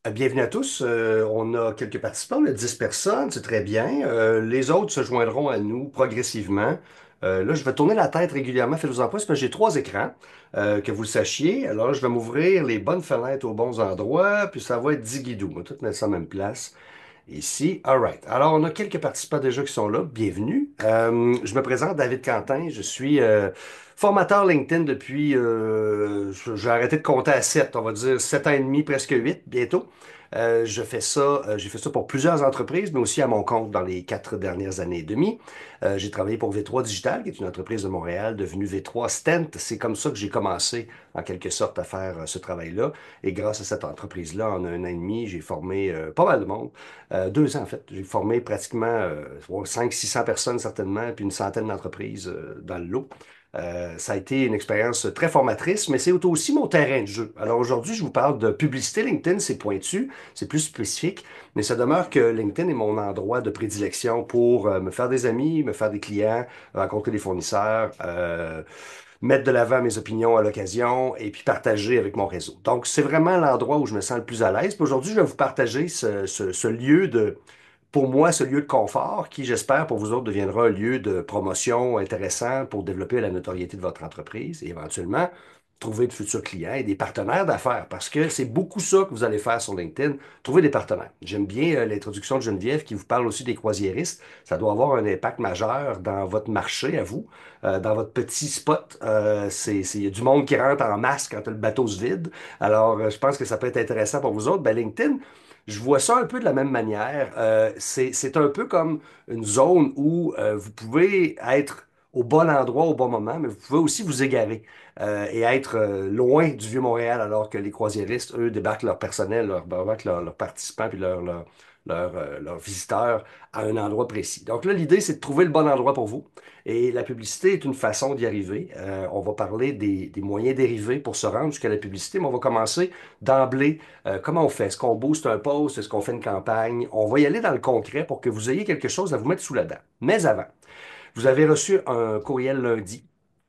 Bienvenue à tous. On a quelques participants, on a 10 personnes, c'est très bien. Les autres se joindront à nous progressivement. Là, je vais tourner la tête régulièrement, faites-vous en pas, parce que j'ai trois écrans, que vous le sachiez. Alors, je vais m'ouvrir les bonnes fenêtres aux bons endroits, puis ça va être diguidou. On va tout mettre ça en même place. Ici, all right. Alors, on a quelques participants déjà qui sont là. Bienvenue. Je me présente, David Quentin. Je suis formateur LinkedIn depuis, j'ai arrêté de compter à 7, on va dire 7 ans et demi, presque 8 bientôt. J'ai fait ça pour plusieurs entreprises, mais aussi à mon compte dans les 4 dernières années et demie. J'ai travaillé pour V3 Digital, qui est une entreprise de Montréal, devenue V3 Stent. C'est comme ça que j'ai commencé, en quelque sorte, à faire ce travail-là. Et grâce à cette entreprise-là, en un an et demi, j'ai formé pas mal de monde. 2 ans, en fait. J'ai formé pratiquement 500-600 personnes, certainement, puis une centaine d'entreprises dans le lot. Ça a été une expérience très formatrice, mais c'est aussi mon terrain de jeu. Alors aujourd'hui, je vous parle de publicité LinkedIn, c'est pointu, c'est plus spécifique, mais ça demeure que LinkedIn est mon endroit de prédilection pour me faire des amis, me faire des clients, rencontrer des fournisseurs, mettre de l'avant mes opinions à l'occasion et puis partager avec mon réseau. Donc, c'est vraiment l'endroit où je me sens le plus à l'aise. Puis aujourd'hui, je vais vous partager ce lieu pour moi, ce lieu de confort qui, j'espère, pour vous autres, deviendra un lieu de promotion intéressant pour développer la notoriété de votre entreprise et éventuellement trouver de futurs clients et des partenaires d'affaires parce que c'est beaucoup ça que vous allez faire sur LinkedIn, trouver des partenaires. J'aime bien l'introduction de Geneviève qui vous parle aussi des croisiéristes. Ça doit avoir un impact majeur dans votre marché à vous, dans votre petit spot. Il y a du monde qui rentre en masse quand le bateau se vide. Alors, je pense que ça peut être intéressant pour vous autres. Ben, LinkedIn, je vois ça un peu de la même manière. C'est un peu comme une zone où vous pouvez être au bon endroit au bon moment, mais vous pouvez aussi vous égarer et être loin du Vieux-Montréal alors que les croisiéristes, eux, débarquent leur personnel, débarquent leurs participants puis leurs visiteurs à un endroit précis. Donc là, l'idée, c'est de trouver le bon endroit pour vous. Et la publicité est une façon d'y arriver. On va parler des moyens dérivés pour se rendre jusqu'à la publicité, mais on va commencer d'emblée. Comment on fait? Est-ce qu'on booste un post? Est-ce qu'on fait une campagne? On va y aller dans le concret pour que vous ayez quelque chose à vous mettre sous la dent. Mais avant, vous avez reçu un courriel lundi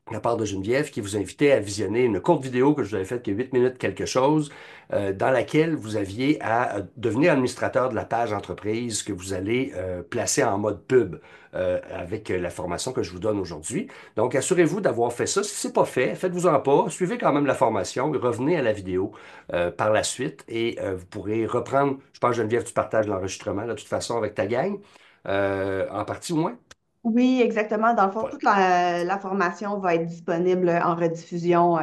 de la part de Geneviève qui vous invitait à visionner une courte vidéo que je vous avais faite il y a 8 minutes quelque chose, dans laquelle vous aviez à devenir administrateur de la page entreprise que vous allez placer en mode pub avec la formation que je vous donne aujourd'hui. Donc, assurez-vous d'avoir fait ça. Si ce n'est pas fait, faites-vous-en pas. Suivez quand même la formation et revenez à la vidéo par la suite et vous pourrez reprendre. Je pense, Geneviève, tu partages l'enregistrement de toute façon avec ta gang, en partie au moins. Oui, exactement. Dans le fond, Voilà. toute la formation va être disponible en rediffusion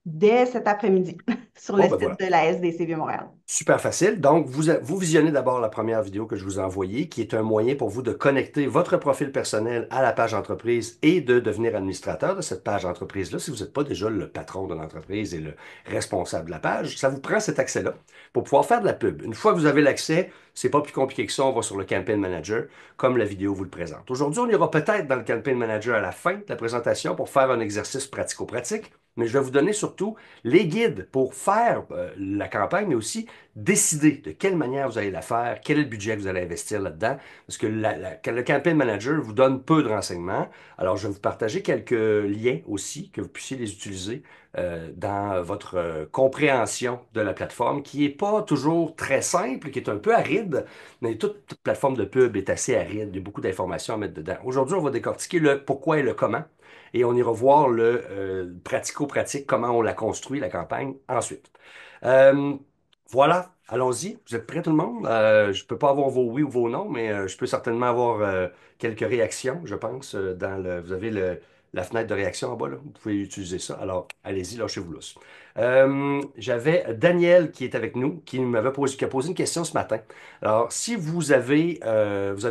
dès cet après-midi sur Bon, le ben site voilà. de la SDC Vieux-Montréal. Super facile. Donc, vous visionnez d'abord la première vidéo que je vous ai envoyée, qui est un moyen pour vous de connecter votre profil personnel à la page entreprise et de devenir administrateur de cette page entreprise-là. Si vous n'êtes pas déjà le patron de l'entreprise et le responsable de la page, ça vous prend cet accès-là pour pouvoir faire de la pub. Une fois que vous avez l'accès, c'est pas plus compliqué que ça. On va sur le Campaign Manager, comme la vidéo vous le présente. Aujourd'hui, on ira peut-être dans le Campaign Manager à la fin de la présentation pour faire un exercice pratico-pratique, mais je vais vous donner surtout les guides pour faire la campagne, mais aussi décider de quelle manière vous allez la faire, quel est le budget que vous allez investir là-dedans, parce que le Campaign Manager vous donne peu de renseignements. Alors, je vais vous partager quelques liens aussi, que vous puissiez les utiliser dans votre compréhension de la plateforme, qui n'est pas toujours très simple, qui est un peu aride, mais toute plateforme de pub est assez aride, il y a beaucoup d'informations à mettre dedans. Aujourd'hui, on va décortiquer le pourquoi et le comment, et on ira voir le pratico-pratique, comment on la construit, la campagne, ensuite. Euh, voilà, allons-y. Vous êtes prêts tout le monde? Je ne peux pas avoir vos oui ou vos non, mais je peux certainement avoir quelques réactions, je pense, vous avez la fenêtre de réaction en bas, là. Vous pouvez utiliser ça. Alors, allez-y, lâchez-vous là. J'avais Daniel qui est avec nous, qui a posé une question ce matin. Alors, si vous avez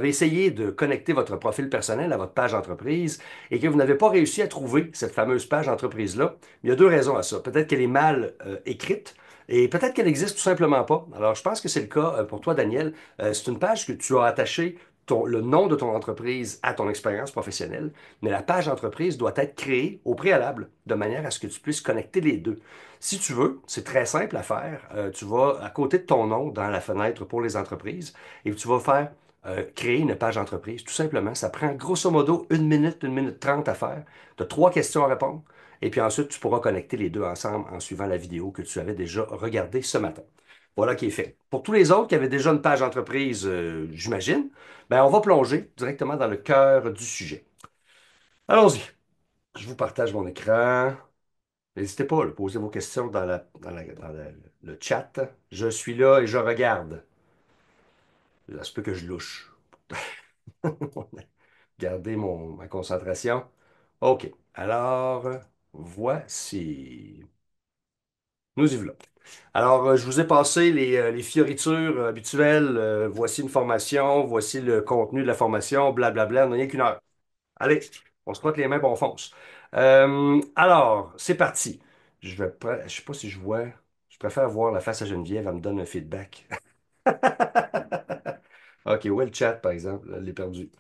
essayé de connecter votre profil personnel à votre page entreprise et que vous n'avez pas réussi à trouver cette fameuse page entreprise-là, il y a deux raisons à ça. Peut-être qu'elle est mal écrite. Et peut-être qu'elle n'existe tout simplement pas. Alors, je pense que c'est le cas pour toi, Daniel. C'est une page que tu as attachée le nom de ton entreprise à ton expérience professionnelle, mais la page entreprise doit être créée au préalable, de manière à ce que tu puisses connecter les deux. Si tu veux, c'est très simple à faire. Tu vas à côté de ton nom dans la fenêtre pour les entreprises et tu vas faire créer une page entreprise. Tout simplement, ça prend grosso modo 1 minute 30 à faire. Tu as 3 questions à répondre. Et puis ensuite, tu pourras connecter les deux ensemble en suivant la vidéo que tu avais déjà regardée ce matin. Voilà qui est fait. Pour tous les autres qui avaient déjà une page entreprise, j'imagine, ben, on va plonger directement dans le cœur du sujet. Allons-y. Je vous partage mon écran. N'hésitez pas à poser vos questions le chat. Je suis là et je regarde. Là, se peut que je louche. Gardez ma concentration. OK. Alors, voici. Nous y voilà. Alors, je vous ai passé les fioritures habituelles. Voici une formation, voici le contenu de la formation, blablabla. On n'a rien qu'une heure. Allez, on se frotte les mains et on fonce. Alors, c'est parti. Je sais pas si je vois. Je préfère voir la face à Geneviève, elle me donne un feedback. OK, où est le chat, par exemple? Là, je l'ai perdu.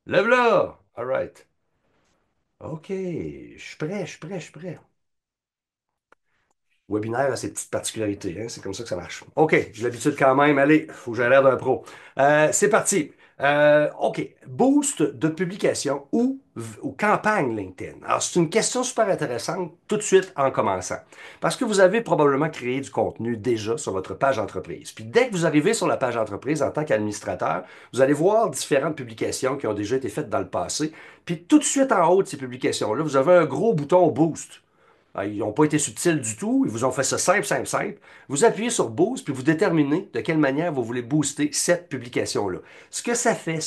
Lève là! All right. OK, je suis prêt, je suis prêt, je suis prêt. Webinaire a ses petites particularités, hein, c'est comme ça que ça marche. OK, j'ai l'habitude quand même. Allez, faut que j'ai l'air d'un pro. C'est parti. OK, boost de publication ou campagne LinkedIn. Alors, c'est une question super intéressante tout de suite en commençant. Parce que vous avez probablement créé du contenu déjà sur votre page entreprise. Puis dès que vous arrivez sur la page entreprise en tant qu'administrateur, vous allez voir différentes publications qui ont déjà été faites dans le passé. Puis tout de suite en haut de ces publications-là, vous avez un gros bouton boost. Ils n'ont pas été subtils du tout. Ils vous ont fait ça simple, simple, simple. Vous appuyez sur Boost, puis vous déterminez de quelle manière vous voulez booster cette publication-là. Ce que ça fait,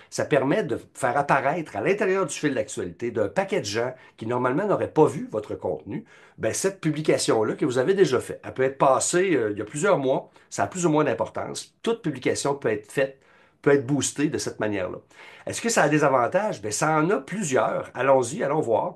ça permet de faire apparaître à l'intérieur du fil d'actualité d'un paquet de gens qui normalement n'auraient pas vu votre contenu, ben, cette publication-là que vous avez déjà faite. Elle peut être passée il y a plusieurs mois, ça a plus ou moins d'importance. Toute publication peut être faite, peut être boostée de cette manière-là. Est-ce que ça a des avantages? Ben, ça en a plusieurs. Allons-y, allons voir.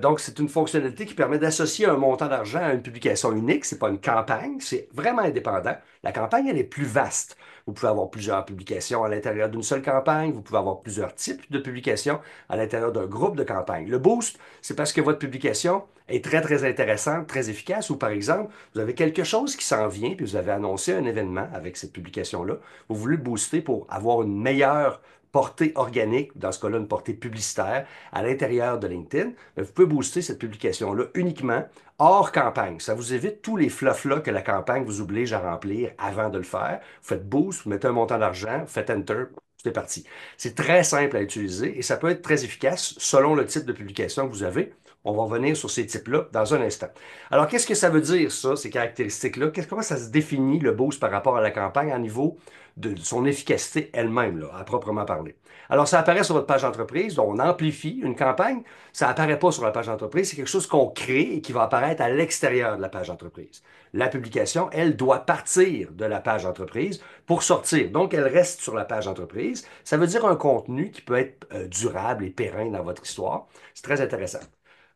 Donc, c'est une fonctionnalité qui permet d'associer un montant d'argent à une publication unique. C'est pas une campagne, c'est vraiment indépendant. La campagne, elle est plus vaste. Vous pouvez avoir plusieurs publications à l'intérieur d'une seule campagne. Vous pouvez avoir plusieurs types de publications à l'intérieur d'un groupe de campagnes. Le boost, c'est parce que votre publication est très, très intéressante, très efficace, ou par exemple, vous avez quelque chose qui s'en vient, puis vous avez annoncé un événement avec cette publication-là. Vous voulez le booster pour avoir une meilleure portée organique, dans ce cas-là, une portée publicitaire à l'intérieur de LinkedIn, mais vous pouvez booster cette publication-là uniquement hors campagne. Ça vous évite tous les fluffs-là que la campagne vous oblige à remplir avant de le faire. Vous faites boost, vous mettez un montant d'argent, vous faites enter, c'est parti. C'est très simple à utiliser et ça peut être très efficace selon le type de publication que vous avez. On va revenir sur ces types-là dans un instant. Alors, qu'est-ce que ça veut dire, ça, ces caractéristiques-là? Comment ça se définit le boost par rapport à la campagne à niveau de son efficacité elle-même, là, à proprement parler? Alors, ça apparaît sur votre page entreprise, on amplifie une campagne, ça apparaît pas sur la page entreprise, c'est quelque chose qu'on crée et qui va apparaître à l'extérieur de la page entreprise. La publication, elle, doit partir de la page entreprise pour sortir. Donc, elle reste sur la page entreprise. Ça veut dire un contenu qui peut être durable et pérenne dans votre histoire. C'est très intéressant.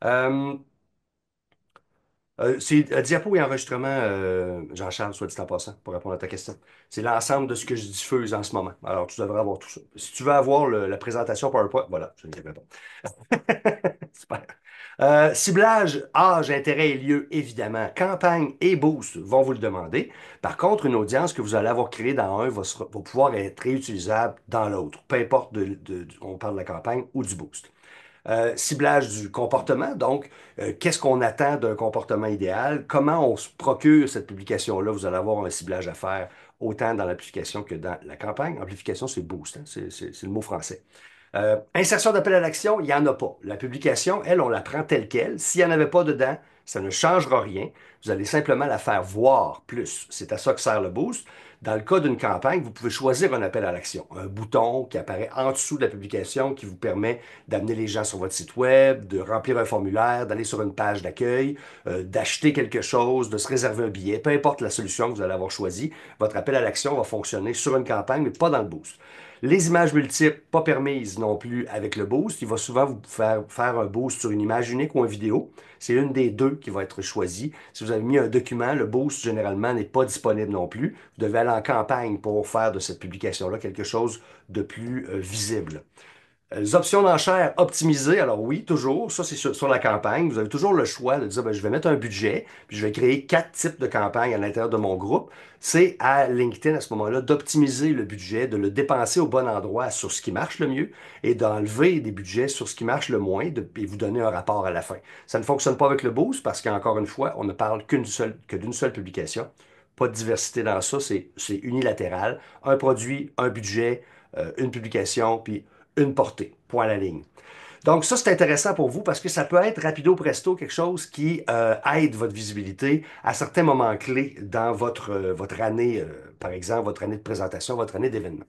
Euh, c'est diapo et enregistrement, Jean-Charles, soit dit en passant, pour répondre à ta question. C'est l'ensemble de ce que je diffuse en ce moment. Alors, tu devrais avoir tout ça. Si tu veux avoir la présentation PowerPoint, voilà, je ne pas. Super. Ciblage, âge, intérêt et lieu, évidemment. Campagne et boost vont vous le demander. Par contre, une audience que vous allez avoir créée dans un va pouvoir être réutilisable dans l'autre, peu importe on parle de la campagne ou du boost. Ciblage du comportement, donc qu'est-ce qu'on attend d'un comportement idéal, comment on se procure cette publication-là, vous allez avoir un ciblage à faire autant dans l'amplification que dans la campagne. Amplification, c'est boost, hein, c'est le mot français. Insertion d'appel à l'action, il n'y en a pas. La publication, elle, on la prend telle qu'elle. S'il n'y en avait pas dedans, ça ne changera rien. Vous allez simplement la faire voir plus. C'est à ça que sert le boost. Dans le cas d'une campagne, vous pouvez choisir un appel à l'action, un bouton qui apparaît en dessous de la publication qui vous permet d'amener les gens sur votre site web, de remplir un formulaire, d'aller sur une page d'accueil, d'acheter quelque chose, de se réserver un billet. Peu importe la solution que vous allez avoir choisie, votre appel à l'action va fonctionner sur une campagne, mais pas dans le boost. Les images multiples, pas permises non plus avec le boost. Il va souvent vous faire un boost sur une image unique ou une vidéo. C'est une des deux qui va être choisie. Si vous avez mis un document, le boost généralement n'est pas disponible non plus. Vous devez aller en campagne pour faire de cette publication-là quelque chose de plus visible. Les options d'enchères optimisées, alors oui, toujours, ça c'est sur la campagne. Vous avez toujours le choix de dire, ben, je vais mettre un budget, puis je vais créer 4 types de campagnes à l'intérieur de mon groupe. C'est à LinkedIn à ce moment-là d'optimiser le budget, de le dépenser au bon endroit sur ce qui marche le mieux et d'enlever des budgets sur ce qui marche le moins et vous donner un rapport à la fin. Ça ne fonctionne pas avec le boost parce qu'encore une fois, on ne parle que d'une seule publication, Pas de diversité dans ça, c'est unilatéral. Un produit, un budget, une publication, puis une portée. Point à la ligne. Donc ça, c'est intéressant pour vous parce que ça peut être rapido presto quelque chose qui aide votre visibilité à certains moments clés dans votre année, par exemple, votre année de présentation, votre année d'événement.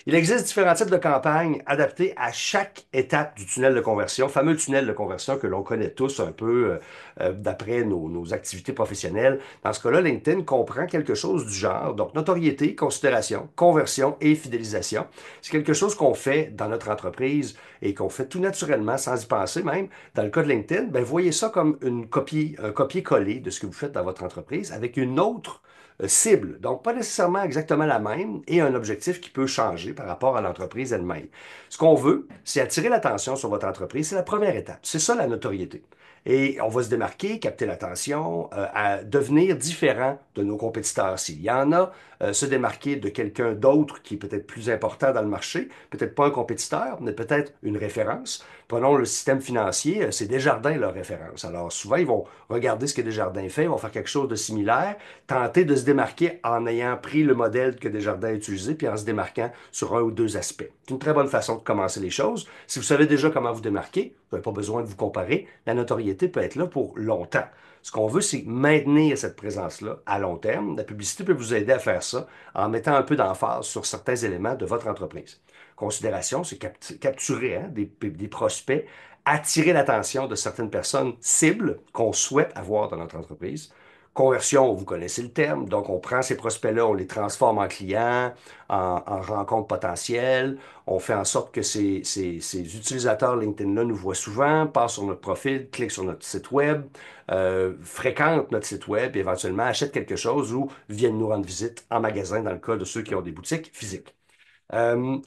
Il existe différents types de campagnes adaptées à chaque étape du tunnel de conversion, fameux tunnel de conversion que l'on connaît tous un peu d'après nos activités professionnelles. Dans ce cas-là, LinkedIn comprend quelque chose du genre, donc notoriété, considération, conversion et fidélisation. C'est quelque chose qu'on fait dans notre entreprise et qu'on fait tout naturellement, sans y penser même. Dans le cas de LinkedIn, ben, voyez ça comme une copie, un copier-coller de ce que vous faites dans votre entreprise avec une autre cible. Donc, pas nécessairement exactement la même et un objectif qui peut changer par rapport à l'entreprise elle-même. Ce qu'on veut, c'est attirer l'attention sur votre entreprise. C'est la première étape. C'est ça la notoriété. Et on va se démarquer, capter l'attention, à devenir différent de nos compétiteurs. S'il y en a, se démarquer de quelqu'un d'autre qui est peut-être plus important dans le marché, peut-être pas un compétiteur, mais peut-être une référence. Prenons le système financier, c'est Desjardins leur référence. Alors souvent, ils vont regarder ce que Desjardins fait, ils vont faire quelque chose de similaire, tenter de se démarquer en ayant pris le modèle que Desjardins a utilisé, puis en se démarquant sur un ou deux aspects. C'est une très bonne façon de commencer les choses. Si vous savez déjà comment vous démarquer, vous n'avez pas besoin de vous comparer. La notoriété peut être là pour longtemps. Ce qu'on veut, c'est maintenir cette présence-là à long terme. La publicité peut vous aider à faire ça en mettant un peu d'emphase sur certains éléments de votre entreprise. Considération, c'est capturer hein, des prospects, attirer l'attention de certaines personnes cibles qu'on souhaite avoir dans notre entreprise. Conversion, vous connaissez le terme, donc on prend ces prospects-là, on les transforme en clients, en rencontres potentielles, on fait en sorte que ces utilisateurs LinkedIn-là nous voient souvent, passent sur notre profil, cliquent sur notre site web, fréquentent notre site web et éventuellement achètent quelque chose ou viennent nous rendre visite en magasin dans le cas de ceux qui ont des boutiques physiques. Vous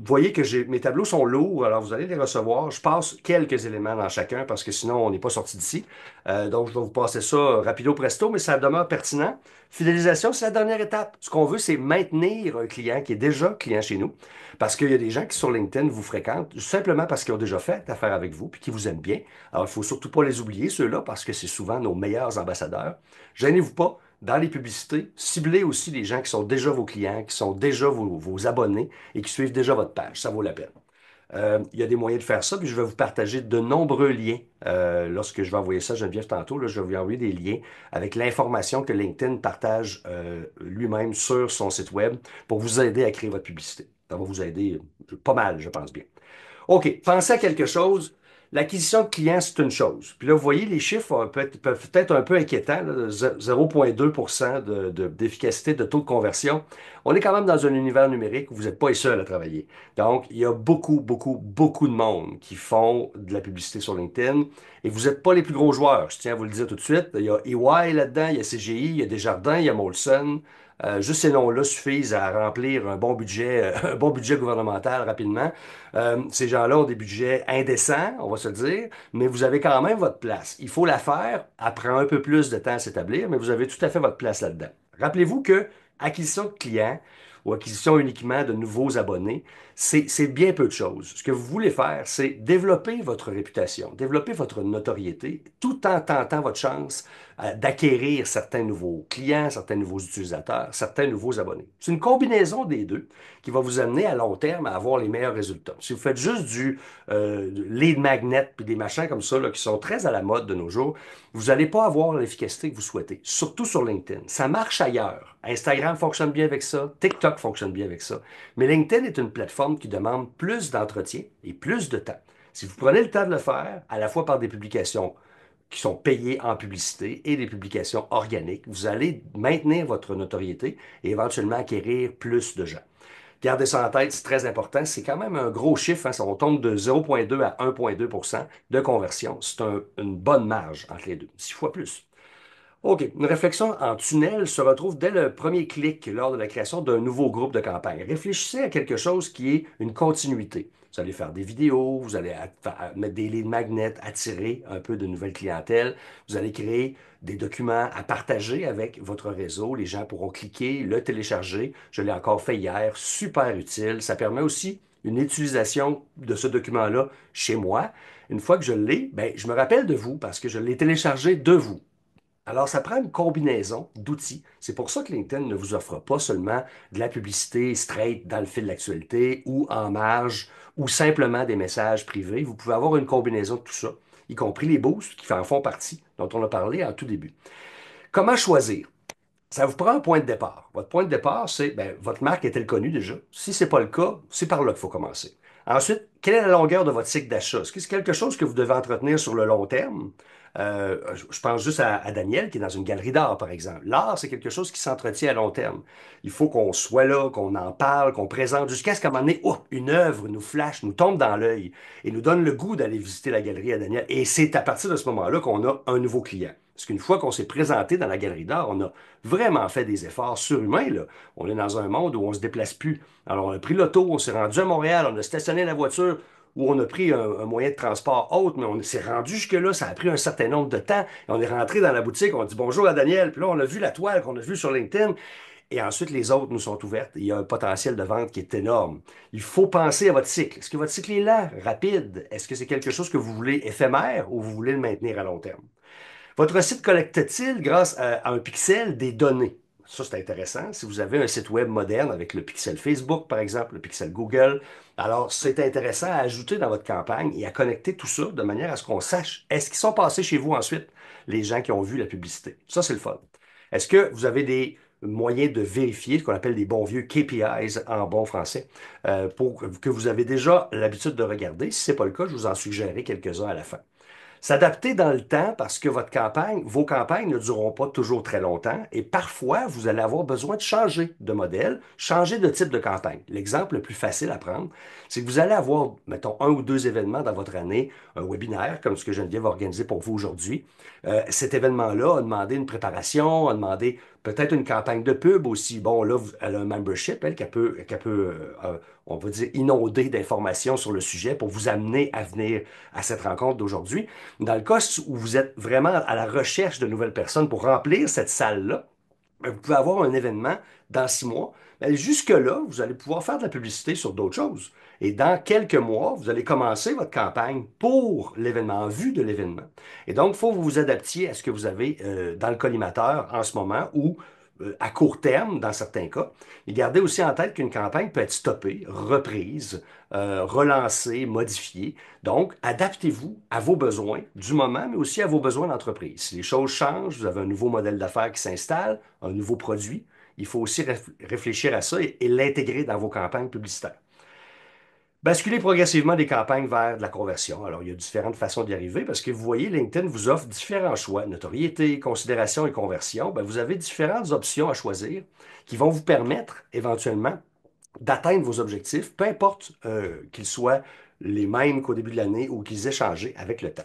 voyez que mes tableaux sont lourds, alors vous allez les recevoir. Je passe quelques éléments dans chacun parce que sinon on n'est pas sorti d'ici. Donc je vais vous passer ça rapido presto, mais ça demeure pertinent. Fidélisation, c'est la dernière étape. Ce qu'on veut, c'est maintenir un client qui est déjà client chez nous. Parce qu'il y a des gens qui sur LinkedIn vous fréquentent simplement parce qu'ils ont déjà fait affaire avec vous puis qui vous aiment bien. Alors il faut surtout pas les oublier, ceux-là, parce que c'est souvent nos meilleurs ambassadeurs. Gênez-vous pas dans les publicités, ciblez aussi les gens qui sont déjà vos clients, qui sont déjà vos abonnés et qui suivent déjà votre page. Ça vaut la peine. Il y a des moyens de faire ça, puis je vais vous partager de nombreux liens. Lorsque je vais envoyer ça à Geneviève tantôt, là, je vais vous envoyer des liens avec l'information que LinkedIn partage lui-même sur son site web pour vous aider à créer votre publicité. Ça va vous aider pas mal, je pense bien. OK, pensez à quelque chose. L'acquisition de clients, c'est une chose. Puis là, vous voyez, les chiffres peuvent être un peu inquiétants, là, 0,2% d'efficacité de taux de conversion. On est quand même dans un univers numérique où vous n'êtes pas les seuls à travailler. Donc, il y a beaucoup, beaucoup, beaucoup de monde qui font de la publicité sur LinkedIn et vous n'êtes pas les plus gros joueurs. Je tiens à vous le dire tout de suite. Il y a EY là-dedans, il y a CGI, il y a Desjardins, il y a Molson. Juste ces noms-là suffisent à remplir un bon budget, un bon budget gouvernemental rapidement. Ces gens-là ont des budgets indécents, on va se le dire, mais vous avez quand même votre place. Il faut la faire, elle prend un peu plus de temps à s'établir, mais vous avez tout à fait votre place là-dedans. Rappelez-vous que acquisition de clients ou acquisition uniquement de nouveaux abonnés, c'est bien peu de choses. Ce que vous voulez faire, c'est développer votre réputation, développer votre notoriété, tout en tentant votre chance d'acquérir certains nouveaux clients, certains nouveaux utilisateurs, certains nouveaux abonnés. C'est une combinaison des deux qui va vous amener à long terme à avoir les meilleurs résultats. Si vous faites juste du lead magnet puis des machins comme ça là, qui sont très à la mode de nos jours, vous n'allez pas avoir l'efficacité que vous souhaitez, surtout sur LinkedIn. Ça marche ailleurs. Instagram fonctionne bien avec ça, TikTok fonctionne bien avec ça. Mais LinkedIn est une plateforme qui demande plus d'entretien et plus de temps. Si vous prenez le temps de le faire, à la fois par des publications qui sont payées en publicité et des publications organiques, vous allez maintenir votre notoriété et éventuellement acquérir plus de gens. Gardez ça en tête, c'est très important. C'est quand même un gros chiffre. Hein. On tombe de 0,2 à 1,2% de conversion. C'est une bonne marge entre les deux. 6 fois plus. OK. Une réflexion en tunnel se retrouve dès le premier clic lors de la création d'un nouveau groupe de campagne. Réfléchissez à quelque chose qui est une continuité. Vous allez faire des vidéos, vous allez mettre des lignes magnets, attirer un peu de nouvelles clientèles. Vous allez créer des documents à partager avec votre réseau. Les gens pourront cliquer, le télécharger. Je l'ai encore fait hier, super utile. Ça permet aussi une utilisation de ce document-là chez moi. Une fois que je l'ai, ben, je me rappelle de vous parce que je l'ai téléchargé de vous. Alors, ça prend une combinaison d'outils. C'est pour ça que LinkedIn ne vous offre pas seulement de la publicité straight dans le fil de l'actualité ou en marge ou simplement des messages privés. Vous pouvez avoir une combinaison de tout ça, y compris les boosts qui en font partie, dont on a parlé en tout début. Comment choisir? Ça vous prend un point de départ. Votre point de départ, c'est, ben, votre marque est-elle connue déjà? Si ce n'est pas le cas, c'est par là qu'il faut commencer. Ensuite, quelle est la longueur de votre cycle d'achat? Est-ce que c'est quelque chose que vous devez entretenir sur le long terme? Je pense juste à Daniel qui est dans une galerie d'art, par exemple. L'art, c'est quelque chose qui s'entretient à long terme. Il faut qu'on soit là, qu'on en parle, qu'on présente, jusqu'à ce qu'à un moment donné, oh, une œuvre nous flash, nous tombe dans l'œil et nous donne le goût d'aller visiter la galerie à Daniel. Et c'est à partir de ce moment-là qu'on a un nouveau client. Parce qu'une fois qu'on s'est présenté dans la galerie d'art, on a vraiment fait des efforts surhumains, là. On est dans un monde où on ne se déplace plus. Alors, on a pris l'auto, on s'est rendu à Montréal, on a stationné la voiture, ou on a pris un moyen de transport autre, mais on s'est rendu jusque-là, ça a pris un certain nombre de temps. Et on est rentré dans la boutique, on a dit bonjour à Daniel, puis là, on a vu la toile qu'on a vue sur LinkedIn, et ensuite, les autres nous sont ouvertes. Il y a un potentiel de vente qui est énorme. Il faut penser à votre cycle. Est-ce que votre cycle est lent, rapide? Est-ce que c'est quelque chose que vous voulez éphémère ou vous voulez le maintenir à long terme? Votre site collecte-t-il, grâce à un pixel, des données? Ça, c'est intéressant. Si vous avez un site web moderne avec le pixel Facebook, par exemple, le pixel Google, alors c'est intéressant à ajouter dans votre campagne et à connecter tout ça de manière à ce qu'on sache, est-ce qu'ils sont passés chez vous ensuite, les gens qui ont vu la publicité? Ça, c'est le fun. Est-ce que vous avez des moyens de vérifier ce qu'on appelle des bons vieux KPIs en bon français, pour que vous avez déjà l'habitude de regarder? Si ce n'est pas le cas, je vous en suggérerai quelques-uns à la fin. S'adapter dans le temps parce que vos campagnes ne dureront pas toujours très longtemps et parfois vous allez avoir besoin de changer de modèle, changer de type de campagne. L'exemple le plus facile à prendre, c'est que vous allez avoir, mettons, un ou deux événements dans votre année, un webinaire comme ce que Geneviève va organiser pour vous aujourd'hui. Cet événement-là a demandé une préparation, a demandé peut-être une campagne de pub aussi. Bon, là, elle a un membership, elle, on va dire, inonder d'informations sur le sujet pour vous amener à venir à cette rencontre d'aujourd'hui. Dans le cas où vous êtes vraiment à la recherche de nouvelles personnes pour remplir cette salle-là, vous pouvez avoir un événement dans 6 mois. Mais jusque-là, vous allez pouvoir faire de la publicité sur d'autres choses. Et dans quelques mois, vous allez commencer votre campagne pour l'événement, en vue de l'événement. Et donc, il faut que vous vous adaptiez à ce que vous avez dans le collimateur en ce moment ou à court terme dans certains cas. Et gardez aussi en tête qu'une campagne peut être stoppée, reprise, relancée, modifiée. Donc, adaptez-vous à vos besoins du moment, mais aussi à vos besoins d'entreprise. Si les choses changent, vous avez un nouveau modèle d'affaires qui s'installe, un nouveau produit, il faut aussi réfléchir à ça et l'intégrer dans vos campagnes publicitaires. Basculer progressivement des campagnes vers de la conversion. Alors, il y a différentes façons d'y arriver parce que vous voyez, LinkedIn vous offre différents choix. Notoriété, considération et conversion. Ben, vous avez différentes options à choisir qui vont vous permettre éventuellement d'atteindre vos objectifs, peu importe qu'ils soient les mêmes qu'au début de l'année ou qu'ils aient changé avec le temps.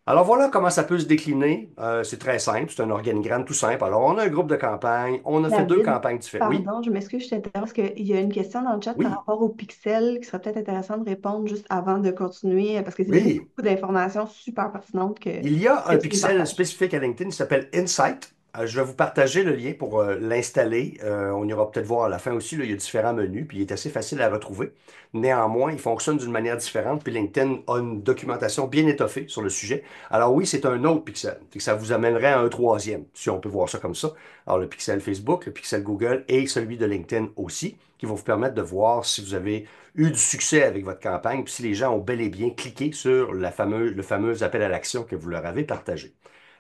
Alors voilà comment ça peut se décliner. C'est très simple, c'est un organigramme tout simple. Alors on a un groupe de campagne, on a fait deux David, campagnes différentes. Oui, pardon, je m'excuse, je t'interromps parce qu'il y a une question dans le chat par oui, rapport au pixel qui serait peut-être intéressant de répondre juste avant de continuer parce que c'est oui. beaucoup d'informations super pertinentes Il y a que un tu nous pixel partages. spécifique à LinkedIn qui s'appelle Insight. Je vais vous partager le lien pour l'installer. On ira peut-être voir à la fin aussi, là, il y a différents menus, puis il est assez facile à retrouver. Néanmoins, il fonctionne d'une manière différente, puis LinkedIn a une documentation bien étoffée sur le sujet. Alors oui, c'est un autre pixel. Fait que ça vous amènerait à un troisième, si on peut voir ça comme ça. Alors le pixel Facebook, le pixel Google et celui de LinkedIn aussi, qui vont vous permettre de voir si vous avez eu du succès avec votre campagne, puis si les gens ont bel et bien cliqué sur le fameux appel à l'action que vous leur avez partagé.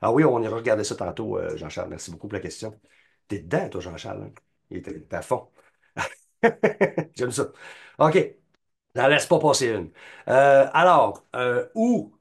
Ah oui, on ira regarder ça tantôt, Jean-Charles. Merci beaucoup pour la question. T'es dedans, toi, Jean-Charles, hein? Il était à fond. J'aime ça. OK. N'en laisse pas passer une. Où,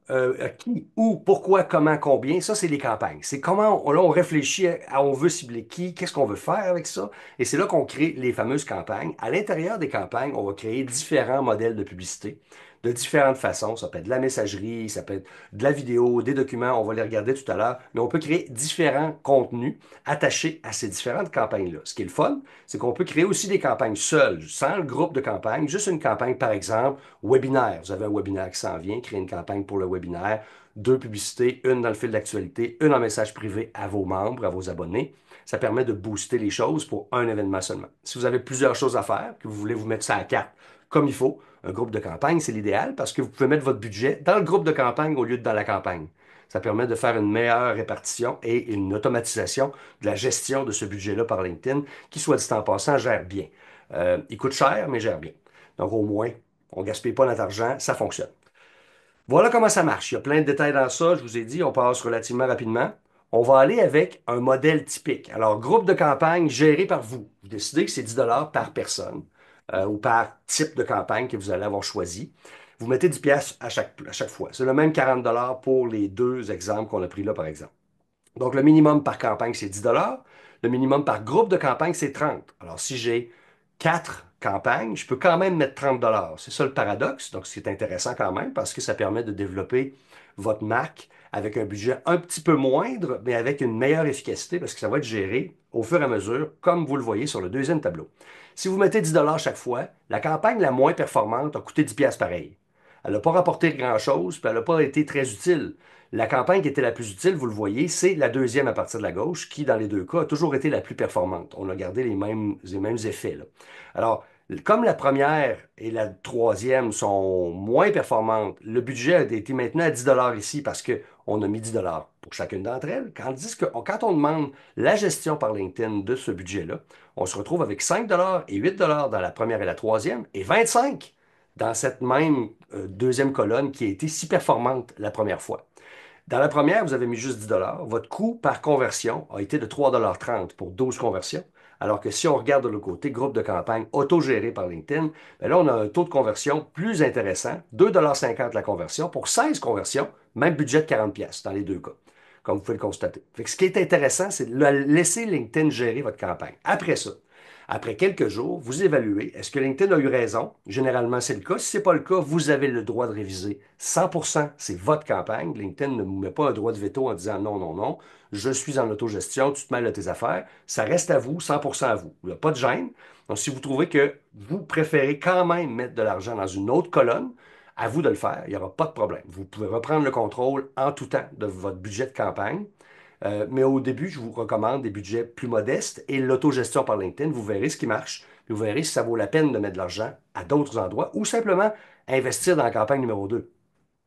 qui, où, pourquoi, comment, combien, ça, c'est les campagnes. C'est comment, là, on réfléchit on veut cibler qui, qu'est-ce qu'on veut faire avec ça. Et c'est là qu'on crée les fameuses campagnes. À l'intérieur des campagnes, on va créer différents modèles de publicité de différentes façons. Ça peut être de la messagerie, ça peut être de la vidéo, des documents, on va les regarder tout à l'heure. Mais on peut créer différents contenus attachés à ces différentes campagnes-là. Ce qui est le fun, c'est qu'on peut créer aussi des campagnes seules, sans le groupe de campagne, juste une campagne, par exemple, webinaire. Vous avez un webinaire qui s'en vient, créer une campagne pour le webinaire, deux publicités, une dans le fil d'actualité, une en message privé à vos membres, à vos abonnés. Ça permet de booster les choses pour un événement seulement. Si vous avez plusieurs choses à faire, que vous voulez vous mettre ça à carte comme il faut, un groupe de campagne, c'est l'idéal parce que vous pouvez mettre votre budget dans le groupe de campagne au lieu de dans la campagne. Ça permet de faire une meilleure répartition et une automatisation de la gestion de ce budget-là par LinkedIn, qui, soit dit en passant, gère bien. Il coûte cher, mais gère bien. Donc, au moins, on ne gaspille pas notre argent, ça fonctionne. Voilà comment ça marche. Il y a plein de détails dans ça. Je vous ai dit, on passe relativement rapidement. On va aller avec un modèle typique. Alors, groupe de campagne géré par vous. Vous décidez que c'est 10 par personne ou par type de campagne que vous allez avoir choisi. Vous mettez 10 pièces à chaque fois. C'est le même 40 pour les deux exemples qu'on a pris là, par exemple. Donc, le minimum par campagne, c'est 10 $. Le minimum par groupe de campagne, c'est 30. Alors, si j'ai 4 campagnes, je peux quand même mettre 30 $. C'est ça le paradoxe. Donc, c'est intéressant quand même parce que ça permet de développer votre marque avec un budget un petit peu moindre, mais avec une meilleure efficacité parce que ça va être géré au fur et à mesure, comme vous le voyez sur le deuxième tableau. Si vous mettez 10 $ chaque fois, la campagne la moins performante a coûté 10 pièces pareil. Elle n'a pas rapporté grand-chose, puis elle n'a pas été très utile. La campagne qui était la plus utile, vous le voyez, c'est la deuxième à partir de la gauche, qui, dans les deux cas, a toujours été la plus performante. On a gardé les mêmes effets, là. Alors, comme la première et la troisième sont moins performantes, le budget a été maintenant à 10 ici parce qu'on a mis 10 pour chacune d'entre elles. Quand on demande la gestion par LinkedIn de ce budget-là, on se retrouve avec 5 et 8 dans la première et la troisième et 25 dans cette même deuxième colonne qui a été si performante la première fois. Dans la première, vous avez mis juste 10 $. Votre coût par conversion a été de 3,30 $ pour 12 conversions. Alors que si on regarde de l'autre côté, groupe de campagne autogéré par LinkedIn, bien là, on a un taux de conversion plus intéressant, 2,50 $ la conversion pour 16 conversions, même budget de 40 pièces dans les deux cas, comme vous pouvez le constater. Fait que ce qui est intéressant, c'est de laisser LinkedIn gérer votre campagne. Après ça, après quelques jours, vous évaluez, est-ce que LinkedIn a eu raison? Généralement, c'est le cas. Si ce n'est pas le cas, vous avez le droit de réviser 100%. C'est votre campagne. LinkedIn ne vous met pas un droit de veto en disant non, non, non, je suis en autogestion, tu te mêles de tes affaires. Ça reste à vous, 100% à vous. Il n'y a pas de gêne. Donc, si vous trouvez que vous préférez quand même mettre de l'argent dans une autre colonne, à vous de le faire. Il n'y aura pas de problème. Vous pouvez reprendre le contrôle en tout temps de votre budget de campagne. Mais au début, je vous recommande des budgets plus modestes et l'autogestion par LinkedIn. Vous verrez ce qui marche. Puis vous verrez si ça vaut la peine de mettre de l'argent à d'autres endroits ou simplement investir dans la campagne numéro 2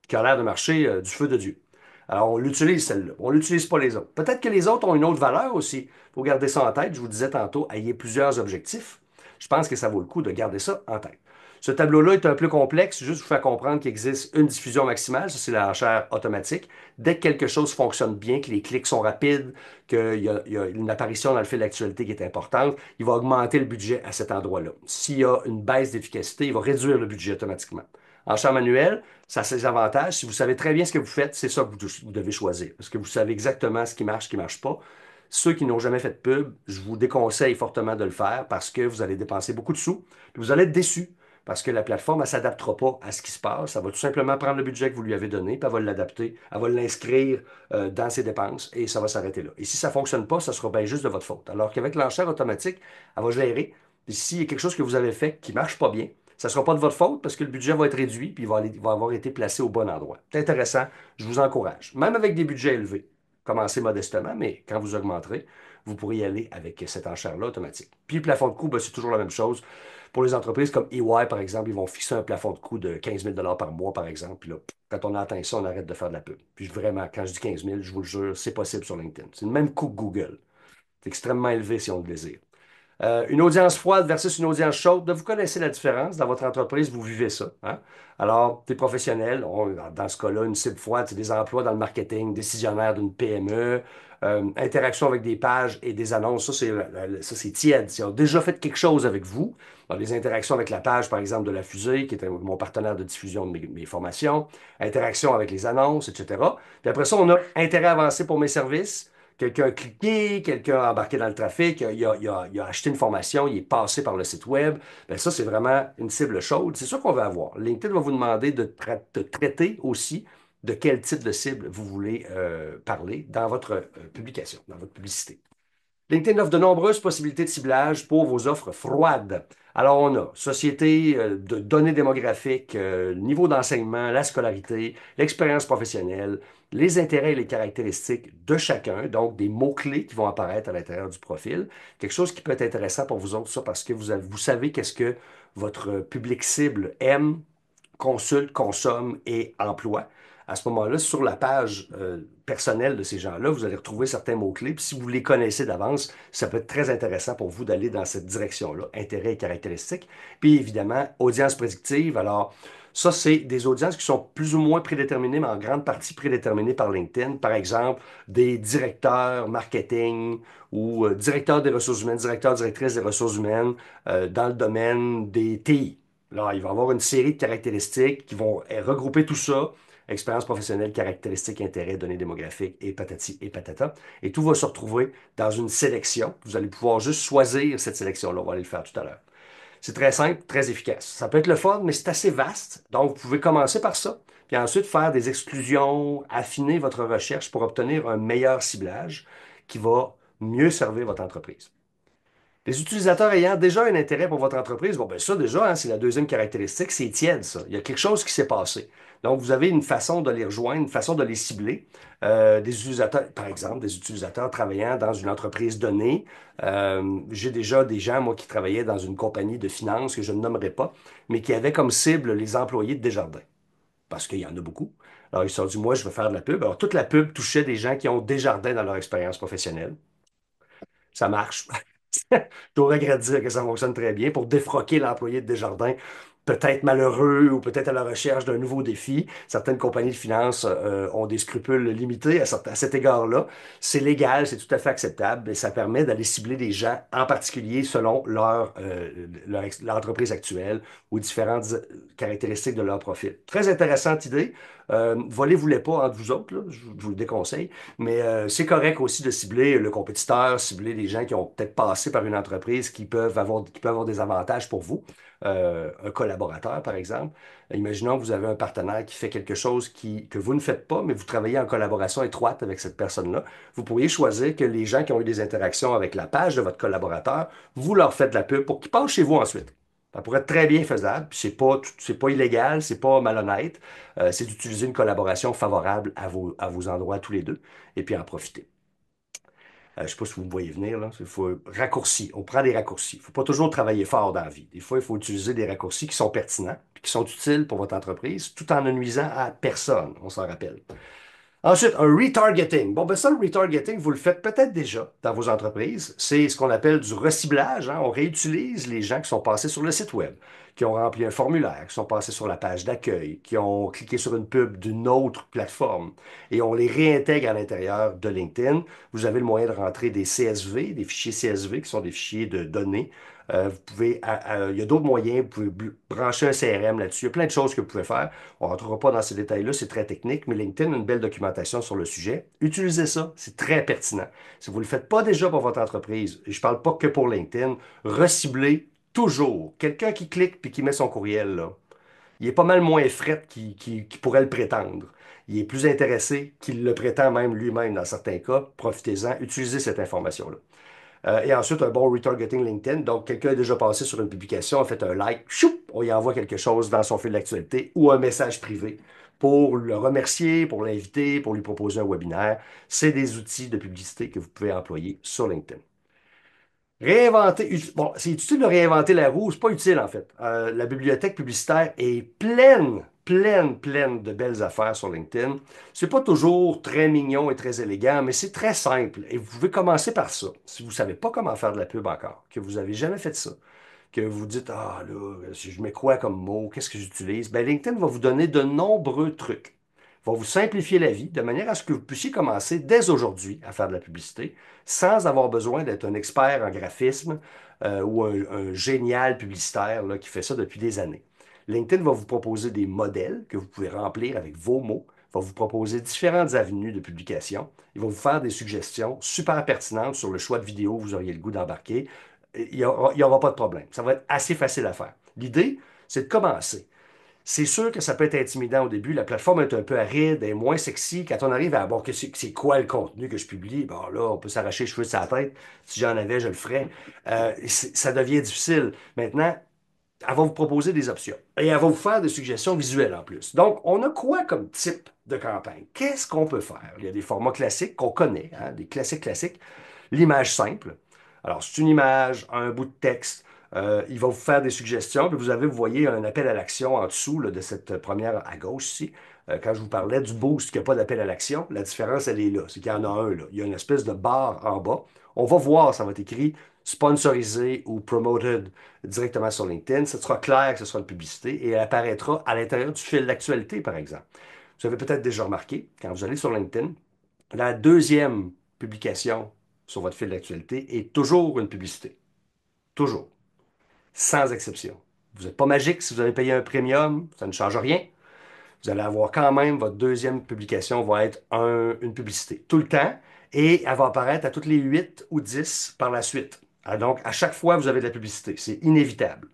qui a l'air de marcher du feu de Dieu. Alors, on l'utilise celle-là. On ne l'utilise pas les autres. Peut-être que les autres ont une autre valeur aussi. Il faut garder ça en tête. Je vous disais tantôt, ayez plusieurs objectifs. Je pense que ça vaut le coup de garder ça en tête. Ce tableau-là est un peu complexe, juste vous faire comprendre qu'il existe une diffusion maximale, ça c'est la enchère automatique. Dès que quelque chose fonctionne bien, que les clics sont rapides, qu'il y a une apparition dans le fil d'actualité qui est importante, il va augmenter le budget à cet endroit-là. S'il y a une baisse d'efficacité, il va réduire le budget automatiquement. Enchère manuelle, ça a ses avantages. Si vous savez très bien ce que vous faites, c'est ça que vous devez choisir. Parce que vous savez exactement ce qui marche pas. Ceux qui n'ont jamais fait de pub, je vous déconseille fortement de le faire parce que vous allez dépenser beaucoup de sous, puis vous allez être déçu parce que la plateforme, elle ne s'adaptera pas à ce qui se passe. Elle va tout simplement prendre le budget que vous lui avez donné, puis elle va l'adapter, elle va l'inscrire dans ses dépenses et ça va s'arrêter là. Et si ça ne fonctionne pas, ça sera bien juste de votre faute. Alors qu'avec l'enchère automatique, elle va gérer. Et s'il y a quelque chose que vous avez fait qui ne marche pas bien, ça ne sera pas de votre faute parce que le budget va être réduit puis il va avoir été placé au bon endroit. C'est intéressant, je vous encourage. Même avec des budgets élevés, commencez modestement, mais quand vous augmenterez, vous pourrez y aller avec cette enchère-là automatique. Puis le plafond de coût, ben, c'est toujours la même chose. Pour les entreprises comme EY, par exemple, ils vont fixer un plafond de coût de 15 000 par mois, par exemple. Puis là, quand on atteint ça, on arrête de faire de la pub. Puis vraiment, quand je dis 15 000, je vous le jure, c'est possible sur LinkedIn. C'est le même coût que Google. C'est extrêmement élevé si on le désire. Une audience froide versus une audience chaude, vous connaissez la différence. Dans votre entreprise, vous vivez ça, hein? Alors, tu es professionnel. Dans ce cas-là, une cible froide, c'est des emplois dans le marketing, décisionnaire d'une PME, interaction avec des pages et des annonces. Ça, c'est tiède. Ils ont déjà fait quelque chose avec vous. Dans les interactions avec la page, par exemple, de La Fusée, qui est mon partenaire de diffusion de mes formations, interaction avec les annonces, etc. Puis après ça, on a intérêt avancé pour mes services. Quelqu'un a cliqué, quelqu'un a embarqué dans le trafic, il a acheté une formation, il est passé par le site web. Bien, ça, c'est vraiment une cible chaude. C'est ça qu'on va avoir. LinkedIn va vous demander de traiter aussi de quel type de cible vous voulez parler dans votre publication, dans votre publicité. LinkedIn offre de nombreuses possibilités de ciblage pour vos offres froides. Alors, on a société de données démographiques, niveau d'enseignement, la scolarité, l'expérience professionnelle, les intérêts et les caractéristiques de chacun, donc des mots-clés qui vont apparaître à l'intérieur du profil. Quelque chose qui peut être intéressant pour vous autres, ça, parce que vous savez qu'est-ce que votre public cible aime, consulte, consomme et emploie. À ce moment-là, sur la page personnelle de ces gens-là, vous allez retrouver certains mots-clés. Puis si vous les connaissez d'avance, ça peut être très intéressant pour vous d'aller dans cette direction-là, intérêt et caractéristiques. Puis évidemment, audience prédictive. Alors, ça, c'est des audiences qui sont plus ou moins prédéterminées, mais en grande partie prédéterminées par LinkedIn. Par exemple, des directeurs marketing ou directeurs des ressources humaines, directeurs, directrices des ressources humaines dans le domaine des TI. Là, il va y avoir une série de caractéristiques qui vont regrouper tout ça, expérience professionnelle, caractéristiques, intérêts, données démographiques et patati et patata. Et tout va se retrouver dans une sélection. Vous allez pouvoir juste choisir cette sélection-là. On va aller le faire tout à l'heure. C'est très simple, très efficace. Ça peut être le fun, mais c'est assez vaste. Donc, vous pouvez commencer par ça, puis ensuite faire des exclusions, affiner votre recherche pour obtenir un meilleur ciblage qui va mieux servir votre entreprise. Les utilisateurs ayant déjà un intérêt pour votre entreprise, bon, ben ça déjà, hein, c'est la deuxième caractéristique, c'est tiède, ça. Il y a quelque chose qui s'est passé. Donc, vous avez une façon de les rejoindre, une façon de les cibler. Des utilisateurs, par exemple, des utilisateurs travaillant dans une entreprise donnée. J'ai déjà des gens, moi, qui travaillaient dans une compagnie de finances que je ne nommerai pas, mais qui avaient comme cible les employés de Desjardins, parce qu'il y en a beaucoup. Alors, ils se sont dit, moi, je veux faire de la pub. Alors, toute la pub touchait des gens qui ont Desjardins dans leur expérience professionnelle. Ça marche. Je dois regretter de dire que ça fonctionne très bien pour défroquer l'employé de Desjardins, peut-être malheureux ou peut-être à la recherche d'un nouveau défi. Certaines compagnies de finances ont des scrupules limités à cet égard-là. C'est légal, c'est tout à fait acceptable et ça permet d'aller cibler des gens en particulier selon leur entreprise actuelle ou différentes caractéristiques de leur profil. Très intéressante idée. Volez-vous-les pas entre vous autres, là, je vous le déconseille. Mais c'est correct aussi de cibler le compétiteur, cibler les gens qui ont peut-être passé par une entreprise qui peuvent avoir des avantages pour vous. Un collaborateur, par exemple. Imaginons que vous avez un partenaire qui fait quelque chose que vous ne faites pas, mais vous travaillez en collaboration étroite avec cette personne-là. Vous pourriez choisir que les gens qui ont eu des interactions avec la page de votre collaborateur, vous leur faites de la pub pour qu'ils passent chez vous ensuite. Ça pourrait être très bien faisable, puis c'est pas illégal, c'est pas malhonnête. C'est d'utiliser une collaboration favorable à vos endroits tous les deux et puis en profiter. Je ne sais pas si vous me voyez venir, là. Il faut raccourci. On prend des raccourcis. Il ne faut pas toujours travailler fort dans la vie. Des fois, il faut utiliser des raccourcis qui sont pertinents, puis qui sont utiles pour votre entreprise, tout en ne nuisant à personne. On s'en rappelle. Ensuite, un retargeting. Bon, ben ça, le retargeting, vous le faites peut-être déjà dans vos entreprises. C'est ce qu'on appelle du reciblage, hein. On réutilise les gens qui sont passés sur le site web, qui ont rempli un formulaire, qui sont passés sur la page d'accueil, qui ont cliqué sur une pub d'une autre plateforme, et on les réintègre à l'intérieur de LinkedIn. Vous avez le moyen de rentrer des CSV, des fichiers CSV, qui sont des fichiers de données. Il y a d'autres moyens, vous pouvez brancher un CRM là-dessus. Il y a plein de choses que vous pouvez faire. On ne rentrera pas dans ces détails-là, c'est très technique, mais LinkedIn a une belle documentation sur le sujet. Utilisez ça, c'est très pertinent. Si vous ne le faites pas déjà pour votre entreprise, et je ne parle pas que pour LinkedIn, reciblez toujours. Quelqu'un qui clique puis qui met son courriel là, il est pas mal moins fret qu'il pourrait le prétendre. Il est plus intéressé qu'il le prétend même lui-même dans certains cas. Profitez-en, utilisez cette information-là. Et ensuite, un bon retargeting LinkedIn. Donc, quelqu'un a déjà passé sur une publication, a fait un like, choup, on y envoie quelque chose dans son fil d'actualité ou un message privé pour le remercier, pour l'inviter, pour lui proposer un webinaire. C'est des outils de publicité que vous pouvez employer sur LinkedIn. Bon, c'est utile de réinventer la roue, c'est pas utile en fait. La bibliothèque publicitaire est pleine, pleine, pleine de belles affaires sur LinkedIn. C'est pas toujours très mignon et très élégant, mais c'est très simple et vous pouvez commencer par ça. Si vous savez pas comment faire de la pub encore, que vous avez jamais fait ça, que vous dites, ah là, si je mets quoi comme mot, qu'est-ce que j'utilise? Ben, LinkedIn va vous donner de nombreux trucs. Va vous simplifier la vie de manière à ce que vous puissiez commencer dès aujourd'hui à faire de la publicité sans avoir besoin d'être un expert en graphisme ou un génial publicitaire là, qui fait ça depuis des années. LinkedIn va vous proposer des modèles que vous pouvez remplir avec vos mots, va vous proposer différentes avenues de publication. Il va vous faire des suggestions super pertinentes sur le choix de vidéos que vous auriez le goût d'embarquer. Il n'y aura pas de problème. Ça va être assez facile à faire. L'idée, c'est de commencer. C'est sûr que ça peut être intimidant au début. La plateforme est un peu aride, elle est moins sexy. Quand on arrive à bon, c'est quoi le contenu que je publie? Bon, là, on peut s'arracher les cheveux de sa tête. Si j'en avais, je le ferais. Ça devient difficile. Maintenant, elle va vous proposer des options. Et elle va vous faire des suggestions visuelles en plus. Donc, on a quoi comme type de campagne? Qu'est-ce qu'on peut faire? Il y a des formats classiques qu'on connaît, hein, des classiques classiques. L'image simple. Alors, c'est une image, un bout de texte, Il va vous faire des suggestions, puis vous voyez un appel à l'action en dessous là, de cette première à gauche ici. Quand je vous parlais du boost, qu'il n'y a pas d'appel à l'action, la différence, elle est là. C'est qu'il y en a un, là. Il y a une espèce de barre en bas. On va voir, ça va être écrit sponsorisé ou promoted directement sur LinkedIn. Ce sera clair que ce sera une publicité et elle apparaîtra à l'intérieur du fil d'actualité, par exemple. Vous avez peut-être déjà remarqué, quand vous allez sur LinkedIn, la deuxième publication sur votre fil d'actualité est toujours une publicité. Toujours. Sans exception. Vous n'êtes pas magique si vous avez payé un premium, ça ne change rien. Vous allez avoir quand même, votre deuxième publication va être une publicité tout le temps et elle va apparaître à toutes les 8 ou 10 par la suite. Donc, à chaque fois, vous avez de la publicité. C'est inévitable.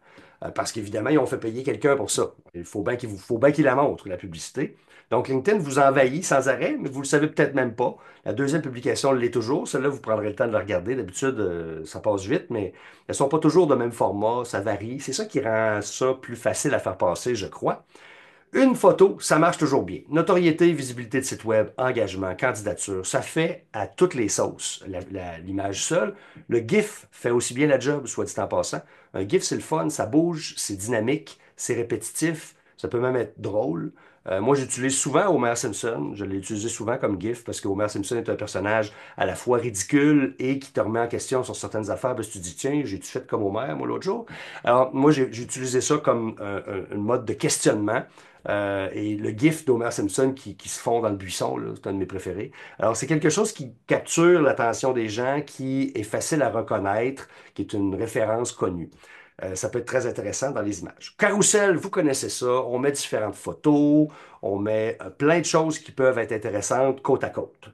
Parce qu'évidemment, ils ont fait payer quelqu'un pour ça. Il faut bien qu'il la montre, la publicité. Donc, LinkedIn vous envahit sans arrêt, mais vous ne le savez peut-être même pas. La deuxième publication l'est toujours. Celle-là, vous prendrez le temps de la regarder. D'habitude, ça passe vite, mais elles ne sont pas toujours de même format. Ça varie. C'est ça qui rend ça plus facile à faire passer, je crois. Une photo, ça marche toujours bien. Notoriété, visibilité de site web, engagement, candidature, ça fait à toutes les sauces l'image seule. Le GIF fait aussi bien la job, soit dit en passant. Un GIF, c'est le fun, ça bouge, c'est dynamique, c'est répétitif, ça peut même être drôle. Moi, j'utilise souvent Homer Simpson. Je l'ai utilisé souvent comme GIF parce que Homer Simpson est un personnage à la fois ridicule et qui te remet en question sur certaines affaires parce que tu te dis, tiens, j'ai-tu fait comme Homer, moi, l'autre jour? Alors, moi, j'ai utilisé ça comme un mode de questionnement. Et le gif d'Homer Simpson qui se fond dans le buisson, là, c'est un de mes préférés. Alors, c'est quelque chose qui capture l'attention des gens, qui est facile à reconnaître, qui est une référence connue. Ça peut être très intéressant dans les images. Carousel, vous connaissez ça. On met différentes photos, on met plein de choses qui peuvent être intéressantes côte à côte.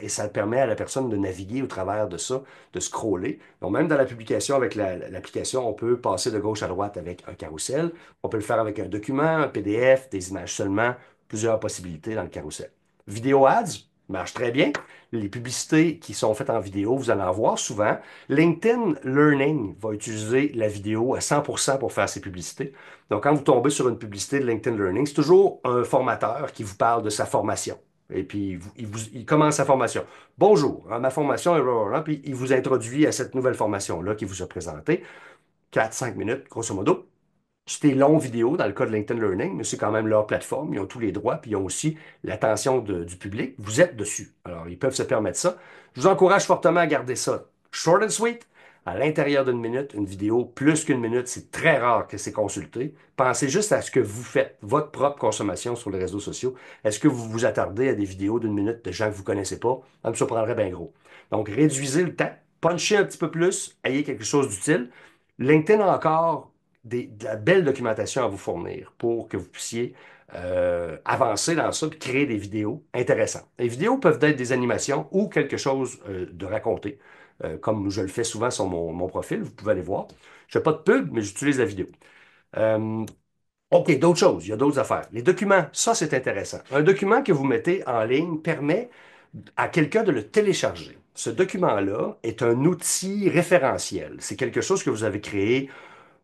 Et ça permet à la personne de naviguer au travers de ça, de scroller. Donc, même dans la publication avec l'application, on peut passer de gauche à droite avec un carrousel. On peut le faire avec un document, un PDF, des images seulement, plusieurs possibilités dans le carrousel. Vidéo ads marche très bien. Les publicités qui sont faites en vidéo, vous allez en voir souvent. LinkedIn Learning va utiliser la vidéo à 100% pour faire ses publicités. Donc, quand vous tombez sur une publicité de LinkedIn Learning, c'est toujours un formateur qui vous parle de sa formation. Et puis, il commence sa formation. Bonjour, hein, ma formation est blablabla. Puis il vous introduit à cette nouvelle formation-là qui vous a présentée. 4-5 minutes, grosso modo. C'est des longues vidéos dans le cas de LinkedIn Learning, mais c'est quand même leur plateforme. Ils ont tous les droits, puis ils ont aussi l'attention du public. Vous êtes dessus. Alors, ils peuvent se permettre ça. Je vous encourage fortement à garder ça short and sweet. À l'intérieur d'une minute, une vidéo plus qu'une minute, c'est très rare que c'est consulté. Pensez juste à ce que vous faites, votre propre consommation sur les réseaux sociaux. Est-ce que vous vous attardez à des vidéos d'une minute de gens que vous ne connaissez pas? Ça me surprendrait bien gros. Donc, réduisez le temps, punchez un petit peu plus, ayez quelque chose d'utile. LinkedIn a encore de la belle documentation à vous fournir pour que vous puissiez avancer dans ça et créer des vidéos intéressantes. Les vidéos peuvent être des animations ou quelque chose de raconté, comme je le fais souvent sur mon profil, vous pouvez aller voir. Je ne fais pas de pub, mais j'utilise la vidéo. Euh, OK, d'autres choses, il y a d'autres affaires. Les documents, ça c'est intéressant. Un document que vous mettez en ligne permet à quelqu'un de le télécharger. Ce document-là est un outil référentiel. C'est quelque chose que vous avez créé.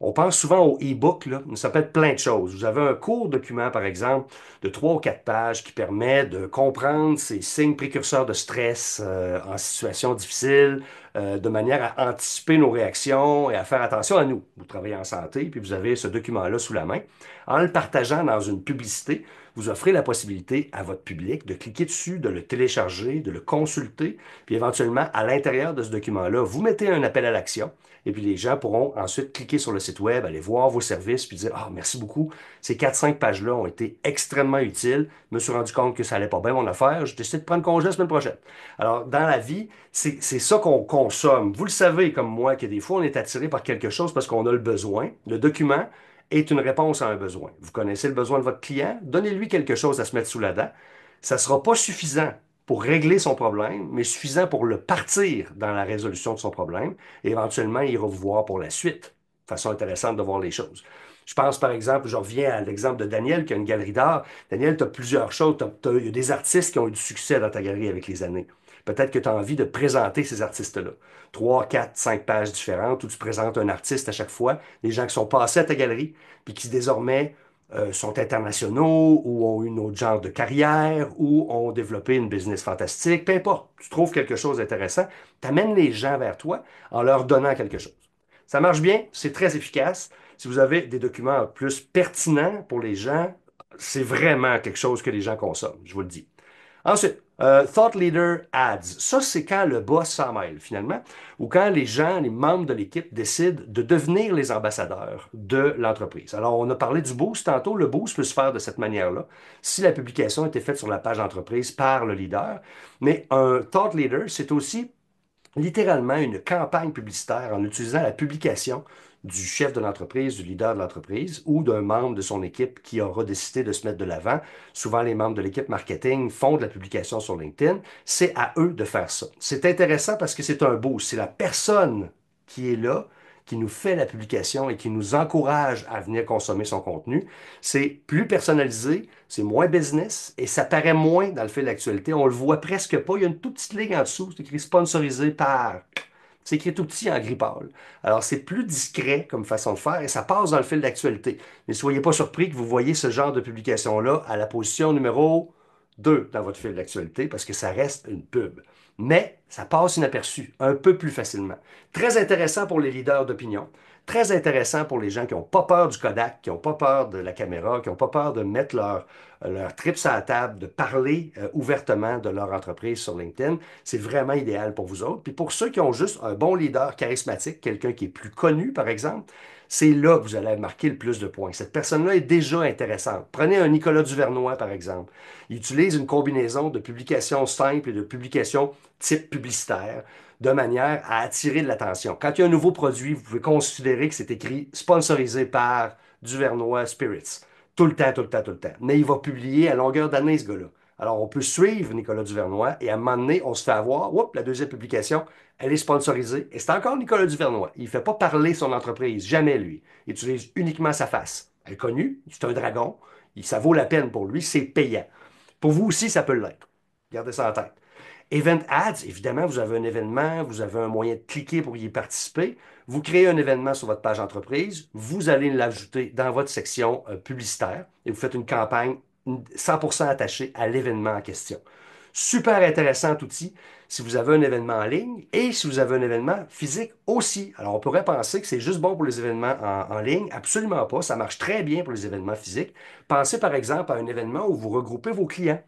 On pense souvent au e-book, là, mais ça peut être plein de choses. Vous avez un court document, par exemple, de 3 ou 4 pages qui permet de comprendre ces signes précurseurs de stress en situation difficile, de manière à anticiper nos réactions et à faire attention à nous. Vous travaillez en santé, puis vous avez ce document-là sous la main. En le partageant dans une publicité, vous offrez la possibilité à votre public de cliquer dessus, de le télécharger, de le consulter, puis éventuellement, à l'intérieur de ce document-là, vous mettez un appel à l'action. Et puis les gens pourront ensuite cliquer sur le site web, aller voir vos services, puis dire, ah, merci beaucoup. Ces 4-5 pages-là ont été extrêmement utiles. Je me suis rendu compte que ça allait pas bien mon affaire. J'ai décidé de prendre congé la semaine prochaine. Alors, dans la vie, c'est ça qu'on consomme. Vous le savez comme moi que des fois, on est attiré par quelque chose parce qu'on a le besoin. Le document est une réponse à un besoin. Vous connaissez le besoin de votre client, donnez-lui quelque chose à se mettre sous la dent. Ça ne sera pas suffisant pour régler son problème, mais suffisant pour le partir dans la résolution de son problème. Et éventuellement, il ira vous voir pour la suite. Façon intéressante de voir les choses. Je pense, par exemple, je reviens à l'exemple de Daniel, qui a une galerie d'art. Daniel, tu as plusieurs choses. Il y a des artistes qui ont eu du succès dans ta galerie avec les années. Peut-être que tu as envie de présenter ces artistes-là. 3, 4, 5 pages différentes où tu présentes un artiste à chaque fois, des gens qui sont passés à ta galerie, puis qui désormais sont internationaux ou ont eu un autre genre de carrière ou ont développé une business fantastique, peu importe. Tu trouves quelque chose d'intéressant, tu amènes les gens vers toi en leur donnant quelque chose. Ça marche bien, c'est très efficace. Si vous avez des documents plus pertinents pour les gens, c'est vraiment quelque chose que les gens consomment, je vous le dis. Ensuite, Thought Leader Ads. Ça, c'est quand le boss s'en mêle, finalement, ou quand les gens, les membres de l'équipe décident de devenir les ambassadeurs de l'entreprise. Alors, on a parlé du boost tantôt. Le boost peut se faire de cette manière-là, si la publication a été faite sur la page d'entreprise par le leader. Mais un Thought Leader, c'est aussi littéralement une campagne publicitaire en utilisant la publication du chef de l'entreprise, du leader de l'entreprise ou d'un membre de son équipe qui aura décidé de se mettre de l'avant. Souvent, les membres de l'équipe marketing font de la publication sur LinkedIn. C'est à eux de faire ça. C'est intéressant parce que c'est un boost. C'est la personne qui est là, qui nous fait la publication et qui nous encourage à venir consommer son contenu. C'est plus personnalisé, c'est moins business et ça paraît moins dans le fil d'actualité. On le voit presque pas. Il y a une toute petite ligne en dessous, c'est écrit sponsorisé par. C'est écrit tout petit en gris pâle. Alors, c'est plus discret comme façon de faire et ça passe dans le fil d'actualité. Mais soyez pas surpris que vous voyez ce genre de publication-là à la position numéro 2 dans votre fil d'actualité parce que ça reste une pub. Mais ça passe inaperçu un peu plus facilement. Très intéressant pour les leaders d'opinion. Très intéressant pour les gens qui n'ont pas peur du Kodak, qui n'ont pas peur de la caméra, qui n'ont pas peur de mettre leur trips à la table, de parler ouvertement de leur entreprise sur LinkedIn. C'est vraiment idéal pour vous autres. Puis pour ceux qui ont juste un bon leader charismatique, quelqu'un qui est plus connu, par exemple, c'est là que vous allez marquer le plus de points. Cette personne-là est déjà intéressante. Prenez un Nicolas Duvernois, par exemple. Il utilise une combinaison de publications simples et de publications type publicitaire de manière à attirer de l'attention. Quand il y a un nouveau produit, vous pouvez considérer que c'est écrit sponsorisé par Duvernois Spirits. Tout le temps, tout le temps, tout le temps. Mais il va publier à longueur d'année, ce gars-là. Alors, on peut suivre Nicolas Duvernois et à un moment donné, on se fait avoir. Oups, la deuxième publication, elle est sponsorisée. Et c'est encore Nicolas Duvernois. Il ne fait pas parler son entreprise. Jamais, lui. Il utilise uniquement sa face. Elle est connue. C'est un dragon. Ça vaut la peine pour lui. C'est payant. Pour vous aussi, ça peut l'être. Gardez ça en tête. Event Ads, évidemment, vous avez un événement, vous avez un moyen de cliquer pour y participer. Vous créez un événement sur votre page entreprise, vous allez l'ajouter dans votre section publicitaire et vous faites une campagne 100% attachée à l'événement en question. Super intéressant outil si vous avez un événement en ligne et si vous avez un événement physique aussi. Alors, on pourrait penser que c'est juste bon pour les événements en ligne. Absolument pas. Ça marche très bien pour les événements physiques. Pensez par exemple à un événement où vous regroupez vos clients.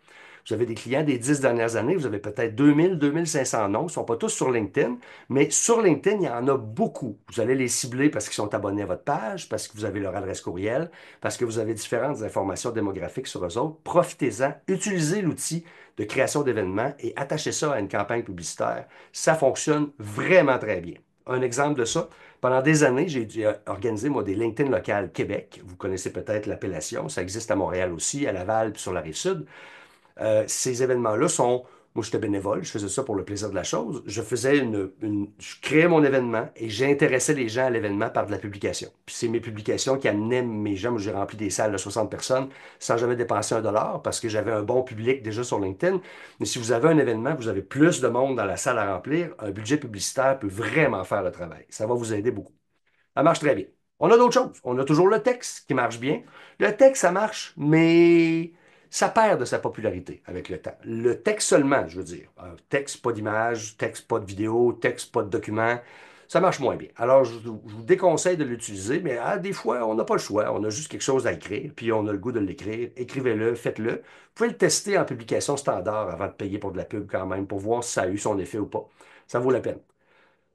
Vous avez des clients des 10 dernières années, vous avez peut-être 2000, 2500 noms, ils ne sont pas tous sur LinkedIn, mais sur LinkedIn, il y en a beaucoup. Vous allez les cibler parce qu'ils sont abonnés à votre page, parce que vous avez leur adresse courriel, parce que vous avez différentes informations démographiques sur eux autres. Profitez-en, utilisez l'outil de création d'événements et attachez ça à une campagne publicitaire. Ça fonctionne vraiment très bien. Un exemple de ça, pendant des années, j'ai organisé, moi, des LinkedIn locales Québec. Vous connaissez peut-être l'appellation. Ça existe à Montréal aussi, à Laval, puis sur la Rive-Sud. Ces événements-là sont, moi j'étais bénévole, je faisais ça pour le plaisir de la chose. Je créais mon événement et j'intéressais les gens à l'événement par de la publication. Puis c'est mes publications qui amenaient mes gens. Moi, j'ai rempli des salles de 60 personnes sans jamais dépenser un dollar parce que j'avais un bon public déjà sur LinkedIn. Mais si vous avez un événement, vous avez plus de monde dans la salle à remplir, un budget publicitaire peut vraiment faire le travail. Ça va vous aider beaucoup. Ça marche très bien. On a d'autres choses. On a toujours le texte qui marche bien. Le texte, ça marche, mais ça perd de sa popularité avec le temps. Le texte seulement, je veux dire. Texte, pas d'image, texte, pas de vidéo, texte, pas de document. Ça marche moins bien. Alors, je vous déconseille de l'utiliser, mais des fois, on n'a pas le choix. On a juste quelque chose à écrire, puis on a le goût de l'écrire. Écrivez-le, faites-le. Vous pouvez le tester en publication standard avant de payer pour de la pub quand même, pour voir si ça a eu son effet ou pas. Ça vaut la peine.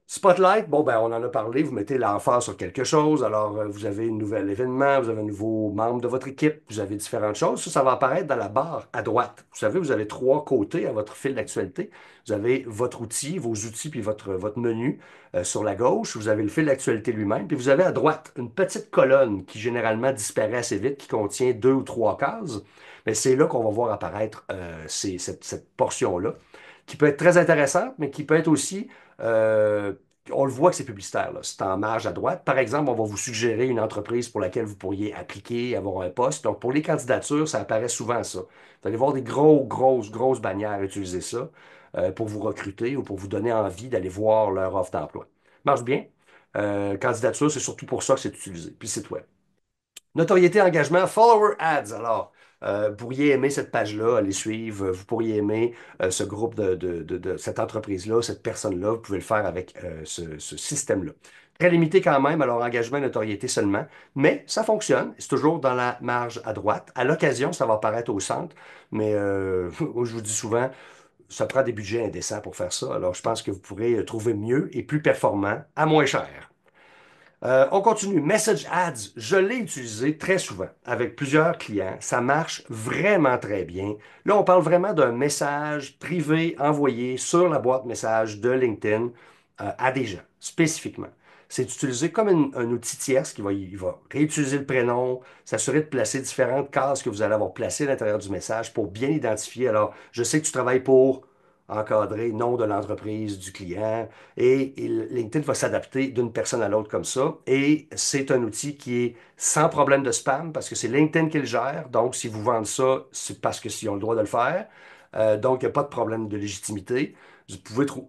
Spotlight, bon, ben, on en a parlé, vous mettez l'emphase sur quelque chose. Alors, vous avez un nouvel événement, vous avez un nouveau membre de votre équipe, vous avez différentes choses. Ça va apparaître dans la barre à droite. Vous savez, vous avez trois côtés à votre fil d'actualité. Vous avez votre outil, vos outils, puis votre menu sur la gauche. Vous avez le fil d'actualité lui-même. Puis vous avez à droite une petite colonne qui généralement disparaît assez vite, qui contient deux ou trois cases. Mais c'est là qu'on va voir apparaître cette portion-là, qui peut être très intéressante, mais qui peut être aussi euh, on le voit que c'est publicitaire, là. C'est en marge à droite. Par exemple, on va vous suggérer une entreprise pour laquelle vous pourriez appliquer, avoir un poste. Donc, pour les candidatures, ça apparaît souvent ça. Vous allez voir des grosses bannières utiliser ça pour vous recruter ou pour vous donner envie d'aller voir leur offre d'emploi. Marche bien. Candidature, c'est surtout pour ça que c'est utilisé. Puis site web. Notoriété, engagement, follower ads. Alors, vous pourriez aimer cette page-là, aller suivre. Vous pourriez aimer ce groupe de cette entreprise-là, cette personne-là. Vous pouvez le faire avec ce système-là. Très limité quand même, alors engagement et notoriété seulement, mais ça fonctionne. C'est toujours dans la marge à droite. À l'occasion, ça va apparaître au centre, mais moi, je vous dis souvent, ça prend des budgets indécents pour faire ça. Alors, je pense que vous pourrez trouver mieux et plus performant à moins cher. On continue. Message Ads, je l'ai utilisé très souvent avec plusieurs clients. Ça marche vraiment très bien. Là, on parle vraiment d'un message privé envoyé sur la boîte message de LinkedIn à des gens, spécifiquement. C'est utilisé comme un outil tierce qui il va réutiliser le prénom, s'assurer de placer différentes cases que vous allez avoir placées à l'intérieur du message pour bien identifier. Alors, je sais que tu travailles pour encadrer nom de l'entreprise, du client, et LinkedIn va s'adapter d'une personne à l'autre comme ça. Et c'est un outil qui est sans problème de spam parce que c'est LinkedIn qui le gère. Donc, si vous vendez ça, c'est parce que s'ils ont le droit de le faire. Donc, il n'y a pas de problème de légitimité.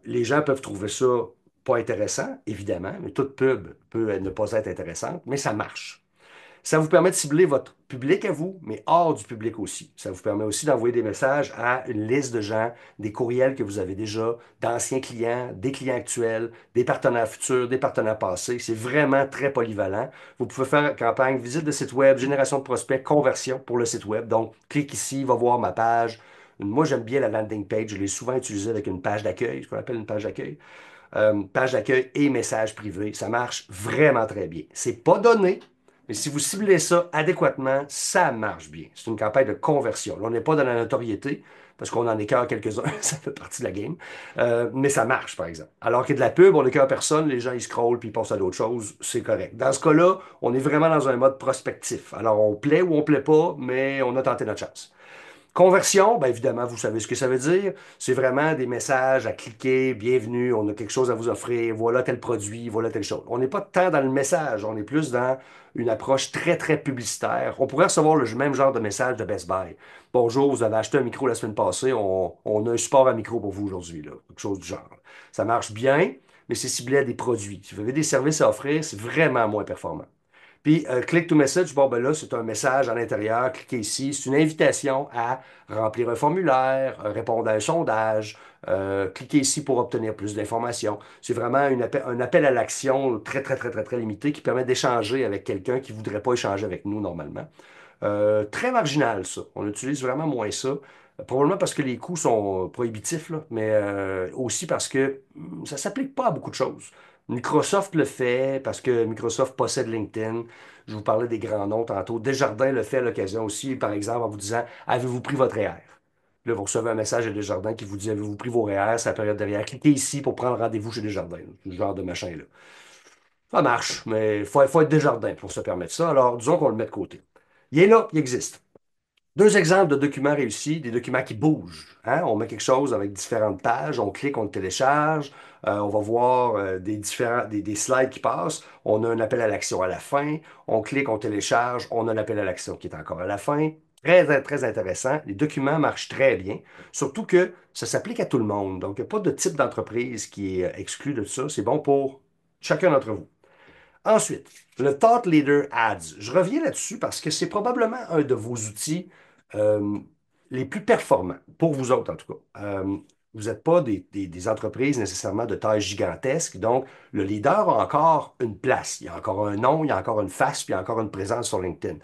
Les gens peuvent trouver ça pas intéressant, évidemment, mais toute pub peut ne pas être intéressante, mais ça marche. Ça vous permet de cibler votre public à vous, mais hors du public aussi. Ça vous permet aussi d'envoyer des messages à une liste de gens, des courriels que vous avez déjà, d'anciens clients, des clients actuels, des partenaires futurs, des partenaires passés. C'est vraiment très polyvalent. Vous pouvez faire campagne, visite de site web, génération de prospects, conversion pour le site web. Donc, clique ici, va voir ma page. Moi, j'aime bien la landing page. Je l'ai souvent utilisée avec une page d'accueil, ce qu'on appelle une page d'accueil. Page d'accueil et messages privés. Ça marche vraiment très bien. C'est pas donné, mais si vous ciblez ça adéquatement, ça marche bien. C'est une campagne de conversion. Là, on n'est pas dans la notoriété, parce qu'on en écœure quelques-uns, ça fait partie de la game. Mais ça marche, par exemple. Alors que de la pub, on n'écœure personne, les gens, ils scrollent puis ils passent à d'autres choses, c'est correct. Dans ce cas-là, on est vraiment dans un mode prospectif. Alors, on plaît ou on plaît pas, mais on a tenté notre chance. Conversion, bien évidemment, vous savez ce que ça veut dire. C'est vraiment des messages à cliquer, bienvenue, on a quelque chose à vous offrir, voilà tel produit, voilà telle chose. On n'est pas tant dans le message, on est plus dans une approche très, très publicitaire. On pourrait recevoir le même genre de message de Best Buy. Bonjour, vous avez acheté un micro la semaine passée, on a un support à micro pour vous aujourd'hui, là. Quelque chose du genre. Ça marche bien, mais c'est ciblé à des produits. Si vous avez des services à offrir, c'est vraiment moins performant. Puis, click to message, bon, ben là, c'est un message à l'intérieur. Cliquez ici. C'est une invitation à remplir un formulaire, répondre à un sondage. Cliquez ici pour obtenir plus d'informations. C'est vraiment un appel à l'action très, très, très, très, très limité qui permet d'échanger avec quelqu'un qui ne voudrait pas échanger avec nous normalement. Très marginal, ça. On utilise vraiment moins ça. Probablement parce que les coûts sont prohibitifs, là, mais aussi parce que ça ne s'applique pas à beaucoup de choses. Microsoft le fait parce que Microsoft possède LinkedIn. Je vous parlais des grands noms tantôt. Desjardins le fait à l'occasion aussi, par exemple, en vous disant, avez-vous pris votre REER? Là, vous recevez un message de Desjardins qui vous dit, avez-vous pris vos REER? C'est la période derrière. Cliquez ici pour prendre rendez-vous chez Desjardins. Ce genre de machin-là. Ça marche, mais il faut être Desjardins pour se permettre ça. Alors, disons qu'on le met de côté. Il est là, il existe. Deux exemples de documents réussis, des documents qui bougent. Hein. On met quelque chose avec différentes pages, on clique, on le télécharge, on va voir des slides qui passent, on a un appel à l'action à la fin, on clique, on télécharge, on a l'appel à l'action qui est encore à la fin. Très, très intéressant. Les documents marchent très bien, surtout que ça s'applique à tout le monde. Donc, il n'y a pas de type d'entreprise qui est exclu de ça. C'est bon pour chacun d'entre vous. Ensuite, le Thought Leader Ads. Je reviens là-dessus parce que c'est probablement un de vos outils euh, les plus performants, pour vous autres en tout cas. Vous n'êtes pas des entreprises nécessairement de taille gigantesque, donc le leader a encore une place. Il y a encore un nom, il y a encore une face, puis il y a encore une présence sur LinkedIn.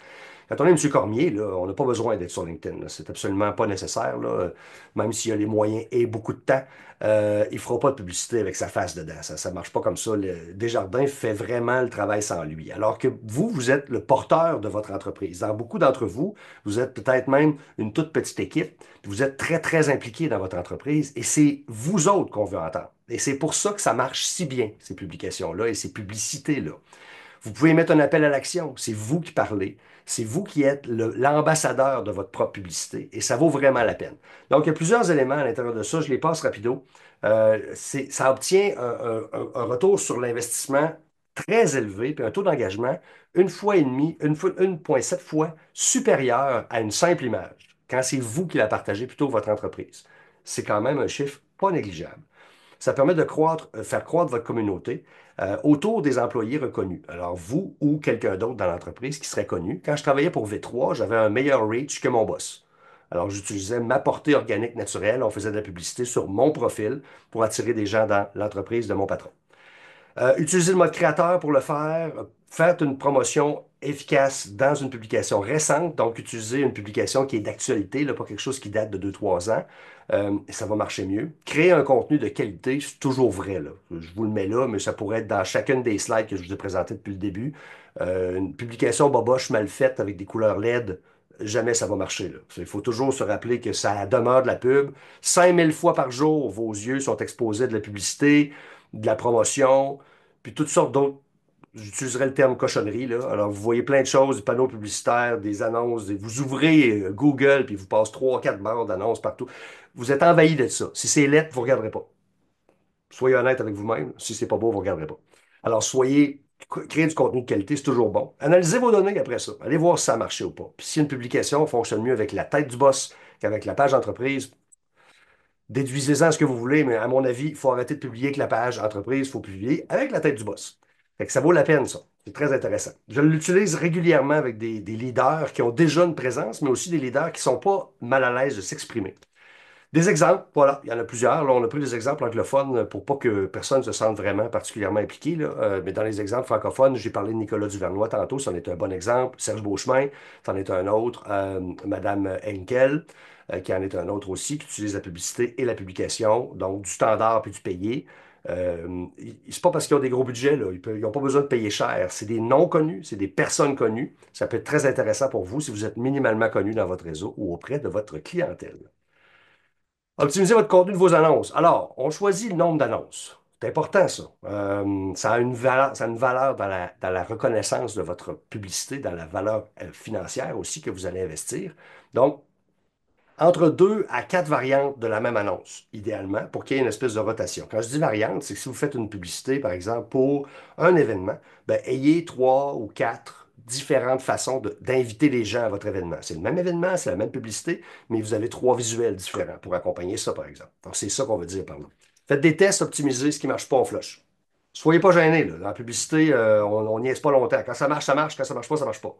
Quand on est M. Cormier, là, on n'a pas besoin d'être sur LinkedIn. Là. C'est absolument pas nécessaire, là. Même s'il y a les moyens et beaucoup de temps. Il ne fera pas de publicité avec sa face dedans. Ça ne marche pas comme ça. Desjardins fait vraiment le travail sans lui. Alors que vous, vous êtes le porteur de votre entreprise. Dans beaucoup d'entre vous, vous êtes peut-être même une toute petite équipe. Puis vous êtes très, très impliqué dans votre entreprise. Et c'est vous autres qu'on veut entendre. Et c'est pour ça que ça marche si bien, ces publications-là et ces publicités-là. Vous pouvez mettre un appel à l'action. C'est vous qui parlez. C'est vous qui êtes l'ambassadeur de votre propre publicité et ça vaut vraiment la peine. Donc, il y a plusieurs éléments à l'intérieur de ça. Je les passe rapido. Ça obtient un retour sur l'investissement très élevé, puis un taux d'engagement une fois et demi, 1,7 fois supérieur à une simple image, quand c'est vous qui la partagez plutôt que votre entreprise. C'est quand même un chiffre pas négligeable. Ça permet de faire croître votre communauté autour des employés reconnus. Alors, vous ou quelqu'un d'autre dans l'entreprise qui serait connu. Quand je travaillais pour V3, j'avais un meilleur reach que mon boss. Alors, j'utilisais ma portée organique naturelle. On faisait de la publicité sur mon profil pour attirer des gens dans l'entreprise de mon patron. Utilisez le mode créateur pour le faire. Faites une promotion efficace dans une publication récente. Donc, utilisez une publication qui est d'actualité, là, pas quelque chose qui date de 2 3 ans. Et ça va marcher mieux. Créer un contenu de qualité, c'est toujours vrai, là. Je vous le mets là, mais ça pourrait être dans chacune des slides que je vous ai présentées depuis le début. Une publication boboche mal faite avec des couleurs LED, jamais ça va marcher, là. Il faut toujours se rappeler que ça demeure de la pub. 5 000 fois par jour, vos yeux sont exposés de la publicité, de la promotion, puis toutes sortes d'autres. J'utiliserai le terme cochonnerie, là. Alors, vous voyez plein de choses, des panneaux publicitaires, des annonces, vous ouvrez Google, puis vous passe 3 4 barres d'annonces partout. Vous êtes envahi de ça. Si c'est laid, vous ne regarderez pas. Soyez honnête avec vous-même. Si c'est pas beau, vous ne regarderez pas. Alors, créez du contenu de qualité, c'est toujours bon. Analysez vos données après ça. Allez voir si ça a marché ou pas. Puis si une publication fonctionne mieux avec la tête du boss qu'avec la page entreprise, déduisez-en ce que vous voulez, mais à mon avis, il faut arrêter de publier avec la page entreprise, il faut publier avec la tête du boss. Fait que ça vaut la peine, ça. C'est très intéressant. Je l'utilise régulièrement avec des leaders qui ont déjà une présence, mais aussi des leaders qui ne sont pas mal à l'aise de s'exprimer. Des exemples, voilà, il y en a plusieurs. Là, on a pris des exemples anglophones pour pas que personne se sente vraiment particulièrement impliqué, là. Mais dans les exemples francophones, j'ai parlé de Nicolas Duvernois tantôt, c'en est un bon exemple. Serge Beauchemin, c'en est un autre. Madame Henkel, qui en est un autre aussi, qui utilise la publicité et la publication, donc du standard puis du payé. C'est pas parce qu'ils ont des gros budgets, là. Ils n'ont pas besoin de payer cher. C'est des non connus, c'est des personnes connues. Ça peut être très intéressant pour vous si vous êtes minimalement connu dans votre réseau ou auprès de votre clientèle. Optimisez votre contenu de vos annonces. Alors, on choisit le nombre d'annonces. C'est important, ça. Ça a une valeur dans la reconnaissance de votre publicité, dans la valeur financière aussi que vous allez investir. Donc, entre 2 à 4 variantes de la même annonce, idéalement, pour qu'il y ait une espèce de rotation. Quand je dis variante, c'est que si vous faites une publicité, par exemple, pour un événement, ben, ayez 3 ou 4 différentes façons d'inviter les gens à votre événement. C'est le même événement, c'est la même publicité, mais vous avez 3 visuels différents pour accompagner ça, par exemple. Donc, c'est ça qu'on veut dire par là. Faites des tests, optimisez ce qui ne marche pas, on flush. Soyez pas gênés, là. Dans la publicité, on n'y est pas longtemps. Quand ça marche, ça marche. Quand ça marche pas, ça marche pas.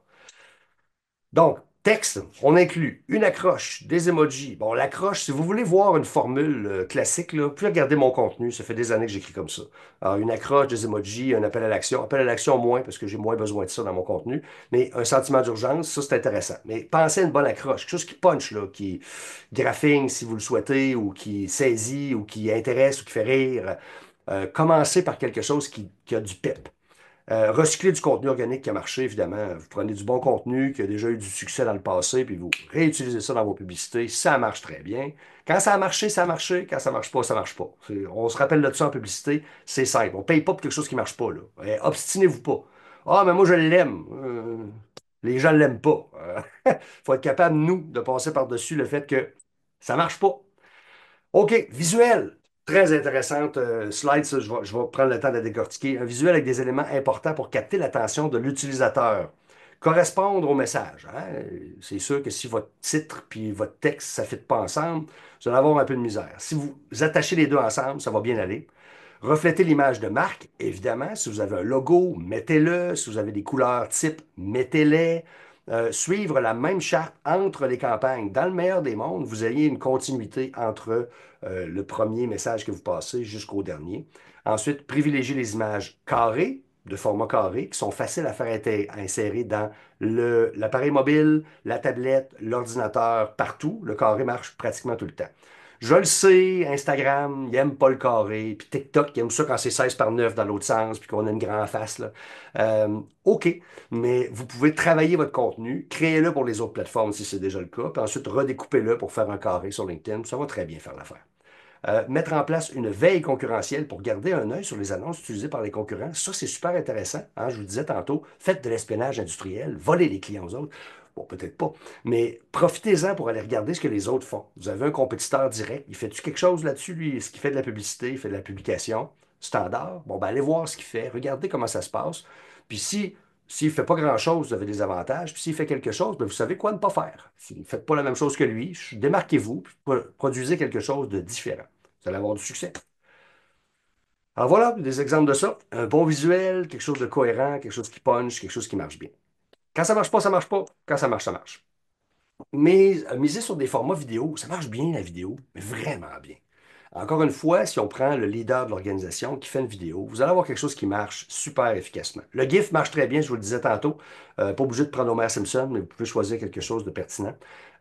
Donc, texte, on inclut une accroche, des emojis. Bon, l'accroche, si vous voulez voir une formule classique, là, puis regardez mon contenu, ça fait des années que j'écris comme ça. Alors, une accroche, des emojis, un appel à l'action. Appel à l'action moins, parce que j'ai moins besoin de ça dans mon contenu. Mais un sentiment d'urgence, ça, c'est intéressant. Mais pensez à une bonne accroche, quelque chose qui punch, là, qui graphing, si vous le souhaitez, ou qui saisit, ou qui intéresse, ou qui fait rire. Commencez par quelque chose qui a du pep. Recycler du contenu organique qui a marché, évidemment. Vous prenez du bon contenu qui a déjà eu du succès dans le passé, puis vous réutilisez ça dans vos publicités. Ça marche très bien. Quand ça a marché, ça a marché. Quand ça marche pas, ça marche pas. On se rappelle de ça en publicité. C'est simple. On paye pas pour quelque chose qui marche pas, là. Obstinez-vous pas. Ah, mais moi, je l'aime. Les gens ne l'aiment pas. Faut être capable, nous, de passer par-dessus le fait que ça marche pas. OK, visuel. Très intéressante slide, ça, je vais prendre le temps de la décortiquer. Un visuel avec des éléments importants pour capter l'attention de l'utilisateur. Correspondre au message, hein. C'est sûr que si votre titre puis votre texte, ça ne fit pas ensemble, vous allez avoir un peu de misère. Si vous attachez les deux ensemble, ça va bien aller. Refléter l'image de marque, évidemment. Si vous avez un logo, mettez-le. Si vous avez des couleurs type, mettez-les. Suivre la même charte entre les campagnes. Dans le meilleur des mondes, vous ayez une continuité entre le premier message que vous passez jusqu'au dernier. Ensuite, privilégiez les images carrées, de format carré, qui sont faciles à faire insérer dans l'appareil mobile, la tablette, l'ordinateur, partout. Le carré marche pratiquement tout le temps. Je le sais, Instagram, il aime pas le carré. Puis TikTok, il aime ça quand c'est 16 par 9 dans l'autre sens, puis qu'on a une grande face, là. OK, mais vous pouvez travailler votre contenu, créez-le pour les autres plateformes si c'est déjà le cas, puis ensuite redécoupez-le pour faire un carré sur LinkedIn. Ça va très bien faire l'affaire. Mettre en place une veille concurrentielle pour garder un œil sur les annonces utilisées par les concurrents, ça, c'est super intéressant, hein. Je vous le disais tantôt, faites de l'espionnage industriel, volez les clients aux autres. Bon, peut-être pas, mais profitez-en pour aller regarder ce que les autres font. Vous avez un compétiteur direct, il fait-tu quelque chose là-dessus, lui? Est-ce qu'il fait de la publicité, il fait de la publication standard? Bon, ben allez voir ce qu'il fait, regardez comment ça se passe. Puis s'il ne fait pas grand-chose, vous avez des avantages. Puis s'il fait quelque chose, ben vous savez quoi ne pas faire. Si vous ne faites pas la même chose que lui, démarquez-vous, puis produisez quelque chose de différent. Vous allez avoir du succès. Alors voilà, des exemples de ça. Un bon visuel, quelque chose de cohérent, quelque chose qui punch, quelque chose qui marche bien. Quand ça marche pas, ça marche pas. Quand ça marche, ça marche. Mais miser sur des formats vidéo, ça marche bien la vidéo, mais vraiment bien. Encore une fois, si on prend le leader de l'organisation qui fait une vidéo, vous allez avoir quelque chose qui marche super efficacement. Le GIF marche très bien, je vous le disais tantôt. Pas obligé de prendre Homer Simpson, mais vous pouvez choisir quelque chose de pertinent.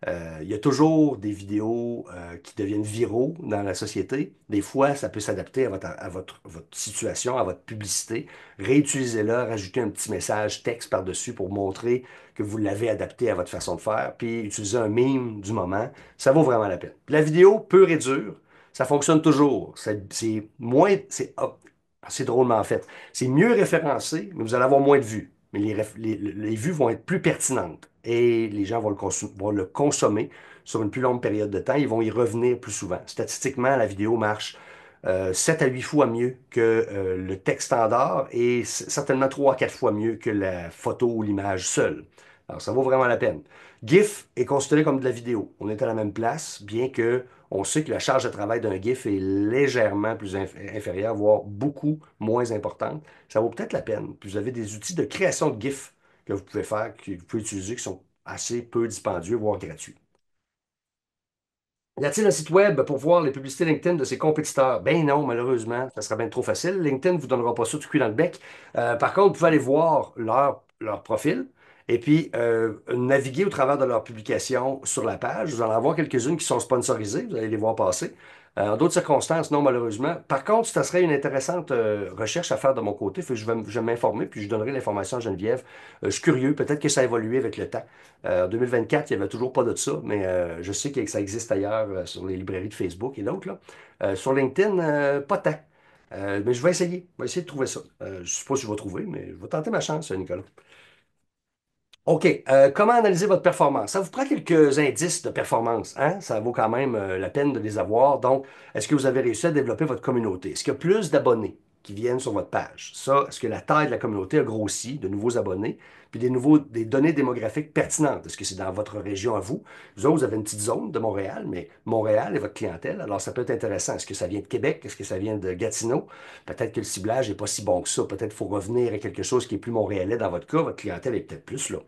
Il y a toujours des vidéos qui deviennent viraux dans la société. Des fois, ça peut s'adapter à votre situation, à votre publicité. Réutilisez-la, rajoutez un petit message texte par-dessus pour montrer que vous l'avez adapté à votre façon de faire, puis utilisez un meme du moment. Ça vaut vraiment la peine. Puis la vidéo pure et dure, ça fonctionne toujours. C'est moins, c'est drôlement fait. C'est mieux référencé, mais vous allez avoir moins de vues. Mais les vues vont être plus pertinentes et les gens vont le consommer sur une plus longue période de temps. Ils vont y revenir plus souvent. Statistiquement, la vidéo marche 7 à 8 fois mieux que le texte standard et certainement 3 à 4 fois mieux que la photo ou l'image seule. Alors, ça vaut vraiment la peine. GIF est considéré comme de la vidéo. On est à la même place, bien que on sait que la charge de travail d'un GIF est légèrement plus inférieure, voire beaucoup moins importante. Ça vaut peut-être la peine. Puis vous avez des outils de création de GIF que vous pouvez faire, que vous pouvez utiliser, qui sont assez peu dispendieux, voire gratuits. Y a-t-il un site web pour voir les publicités LinkedIn de ses compétiteurs? Ben non, malheureusement, ça serait bien trop facile. LinkedIn ne vous donnera pas ça tout cuit dans le bec. Par contre, vous pouvez aller voir leur profil et puis naviguer au travers de leurs publications sur la page. Vous allez en avoir quelques-unes qui sont sponsorisées, vous allez les voir passer. En d'autres circonstances, non, malheureusement. Par contre, ça serait une intéressante recherche à faire de mon côté. Fait que je vais m'informer, puis je donnerai l'information à Geneviève. Je suis curieux, peut-être que ça a évolué avec le temps. En 2024, il n'y avait toujours pas de ça, mais je sais que ça existe ailleurs sur les librairies de Facebook et d'autres, là. Sur LinkedIn, pas tant. Mais je vais essayer. Je vais essayer de trouver ça. Je ne sais pas si je vais trouver, mais je vais tenter ma chance, Nicolas. OK. Comment analyser votre performance? Ça vous prend quelques indices de performance, hein? Ça vaut quand même la peine de les avoir. Donc, est-ce que vous avez réussi à développer votre communauté? Est-ce qu'il y a plus d'abonnés qui viennent sur votre page? Ça, est-ce que la taille de la communauté a grossi, de nouveaux abonnés, puis des données démographiques pertinentes? Est-ce que c'est dans votre région à vous? Vous autres, vous avez une petite zone de Montréal, mais Montréal est votre clientèle, alors ça peut être intéressant. Est-ce que ça vient de Québec? Est-ce que ça vient de Gatineau? Peut-être que le ciblage n'est pas si bon que ça. Peut-être qu'il faut revenir à quelque chose qui est plus montréalais dans votre cas. Votre clientèle est peut-être plus là.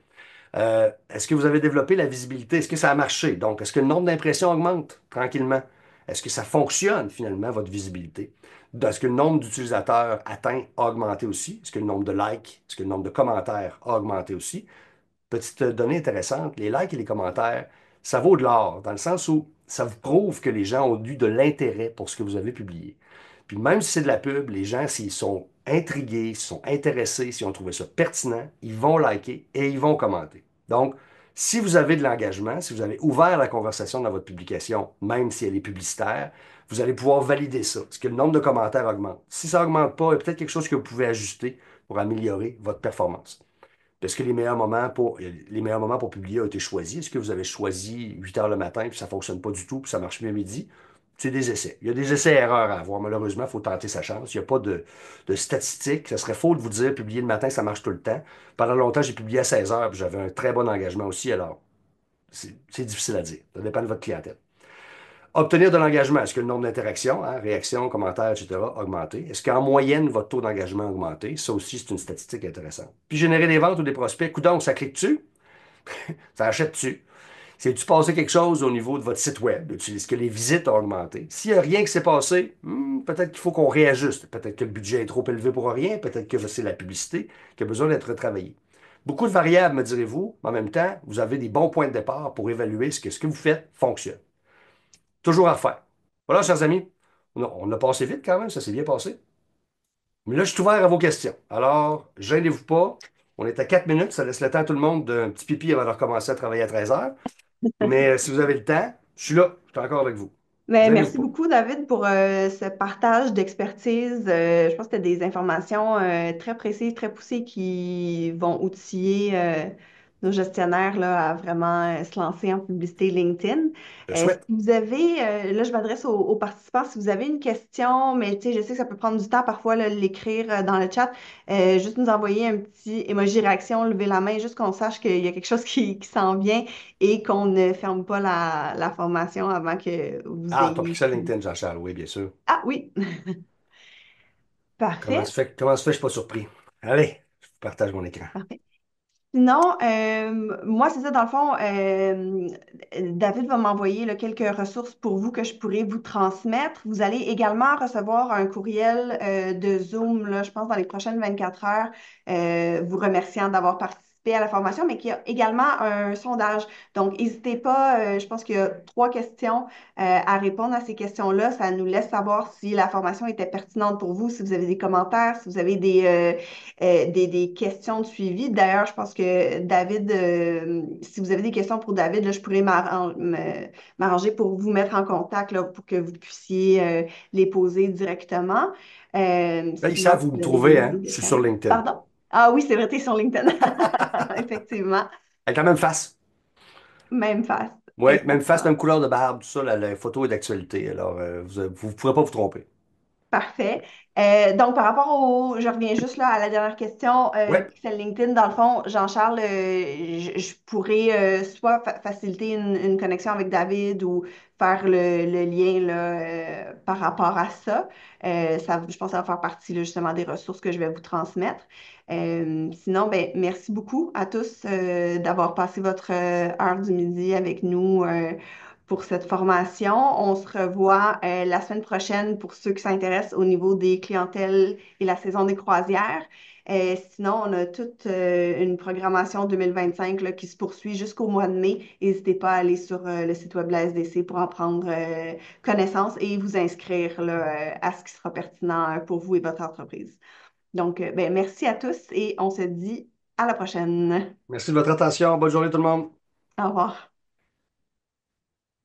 Est-ce que vous avez développé la visibilité? Est-ce que ça a marché? Donc, est-ce que le nombre d'impressions augmente tranquillement? Est-ce que ça fonctionne finalement, votre visibilité? Est-ce que le nombre d'utilisateurs atteints a augmenté aussi? Est-ce que le nombre de likes, est-ce que le nombre de commentaires a augmenté aussi? Petite donnée intéressante, les likes et les commentaires, ça vaut de l'or, dans le sens où ça vous prouve que les gens ont eu de l'intérêt pour ce que vous avez publié. Puis même si c'est de la pub, les gens, s'ils sont intrigués, s'ils sont intéressés, s'ils ont trouvé ça pertinent, ils vont liker et ils vont commenter. Donc, si vous avez de l'engagement, si vous avez ouvert la conversation dans votre publication, même si elle est publicitaire, vous allez pouvoir valider ça. Est-ce que le nombre de commentaires augmente? Si ça n'augmente pas, il y a peut-être quelque chose que vous pouvez ajuster pour améliorer votre performance. Est-ce que les meilleurs moments pour publier ont été choisis? Est-ce que vous avez choisi 8 heures le matin, puis ça ne fonctionne pas du tout, puis ça marche mieux à midi? C'est des essais. Il y a des essais-erreurs à avoir. Malheureusement, il faut tenter sa chance. Il n'y a pas de statistiques. Ça serait faux de vous dire publier le matin, ça marche tout le temps. Pendant longtemps, j'ai publié à 16 heures, puis j'avais un très bon engagement aussi. Alors, c'est difficile à dire. Ça dépend de votre clientèle. Obtenir de l'engagement. Est-ce que le nombre d'interactions, hein, réactions, commentaires, etc., a augmenté? Est-ce qu'en moyenne, votre taux d'engagement a augmenté? Ça aussi, c'est une statistique intéressante. Puis générer des ventes ou des prospects. Coudonc, ça clique dessus, ça achète dessus. C'est-tu passé quelque chose au niveau de votre site web? Est-ce que les visites ont augmenté? S'il n'y a rien qui s'est passé, peut-être qu'il faut qu'on réajuste. Peut-être que le budget est trop élevé pour rien. Peut-être que c'est la publicité qui a besoin d'être retravaillée. Beaucoup de variables, me direz-vous, mais en même temps, vous avez des bons points de départ pour évaluer ce que vous faites fonctionne. Toujours à refaire. Voilà, chers amis. On a passé vite quand même, ça s'est bien passé. Mais là, je suis ouvert à vos questions. Alors, gênez-vous pas. On est à 4 minutes, ça laisse le temps à tout le monde d'un petit pipi avant de recommencer à travailler à 13 heures. Mais si vous avez le temps, je suis là, je suis encore avec vous. Ben, Gênez-vous merci pas. beaucoup, David, pour ce partage d'expertise. Je pense que c'était des informations très précises, très poussées qui vont outiller nos gestionnaires là, à vraiment se lancer en publicité LinkedIn. Je Si souhaite. vous avez, là, je m'adresse aux participants, si vous avez une question, mais tu sais, je sais que ça peut prendre du temps parfois là, l'écrire dans le chat, juste nous envoyer un petit emoji réaction, lever la main, juste qu'on sache qu'il y a quelque chose qui s'en vient et qu'on ne ferme pas la formation avant que vous Ah, t'as pris ayez ça fini. LinkedIn, Jean-Charles, oui, bien sûr. Ah oui, Comment parfait. se fait, comment se fait, je suis pas surpris. Allez, je vous partage mon écran. Parfait. Sinon, moi, c'est ça, dans le fond, David va m'envoyer là, quelques ressources pour vous que je pourrais vous transmettre. Vous allez également recevoir un courriel de Zoom, là, je pense, dans les prochaines 24 heures, vous remerciant d'avoir participé à la formation, mais qui a également un sondage. Donc, n'hésitez pas, je pense qu'il y a 3 questions à répondre à ces questions-là. Ça nous laisse savoir si la formation était pertinente pour vous, si vous avez des commentaires, si vous avez des questions de suivi. D'ailleurs, je pense que David, si vous avez des questions pour David, là, je pourrais m'arranger pour vous mettre en contact là, pour que vous puissiez les poser directement. Là, ils Sinon, savent si où me vous avez trouver, des hein? Je suis sur questions. LinkedIn. Pardon? Ah oui, c'est vrai, tu es sur LinkedIn. Effectivement. Avec la même face. Même face. Ouais, même face, Exactement. même couleur de barbe, tout ça, la photo est d'actualité. Alors, vous ne pourrez pas vous tromper. Parfait. Donc, par rapport je reviens juste là à la dernière question, Ouais. Pixel LinkedIn, dans le fond, Jean-Charles, je pourrais soit faciliter une connexion avec David ou faire le lien là, par rapport à ça. Je pense que ça va faire partie là, justement des ressources que je vais vous transmettre. Sinon, ben, merci beaucoup à tous d'avoir passé votre heure du midi avec nous. Pour cette formation. On se revoit la semaine prochaine pour ceux qui s'intéressent au niveau des clientèles et la saison des croisières. Sinon, on a toute une programmation 2025 là, qui se poursuit jusqu'au mois de mai. N'hésitez pas à aller sur le site web de la SDC pour en prendre connaissance et vous inscrire là, à ce qui sera pertinent pour vous et votre entreprise. Donc, ben, merci à tous et on se dit à la prochaine. Merci de votre attention. Bonne journée tout le monde. Au revoir.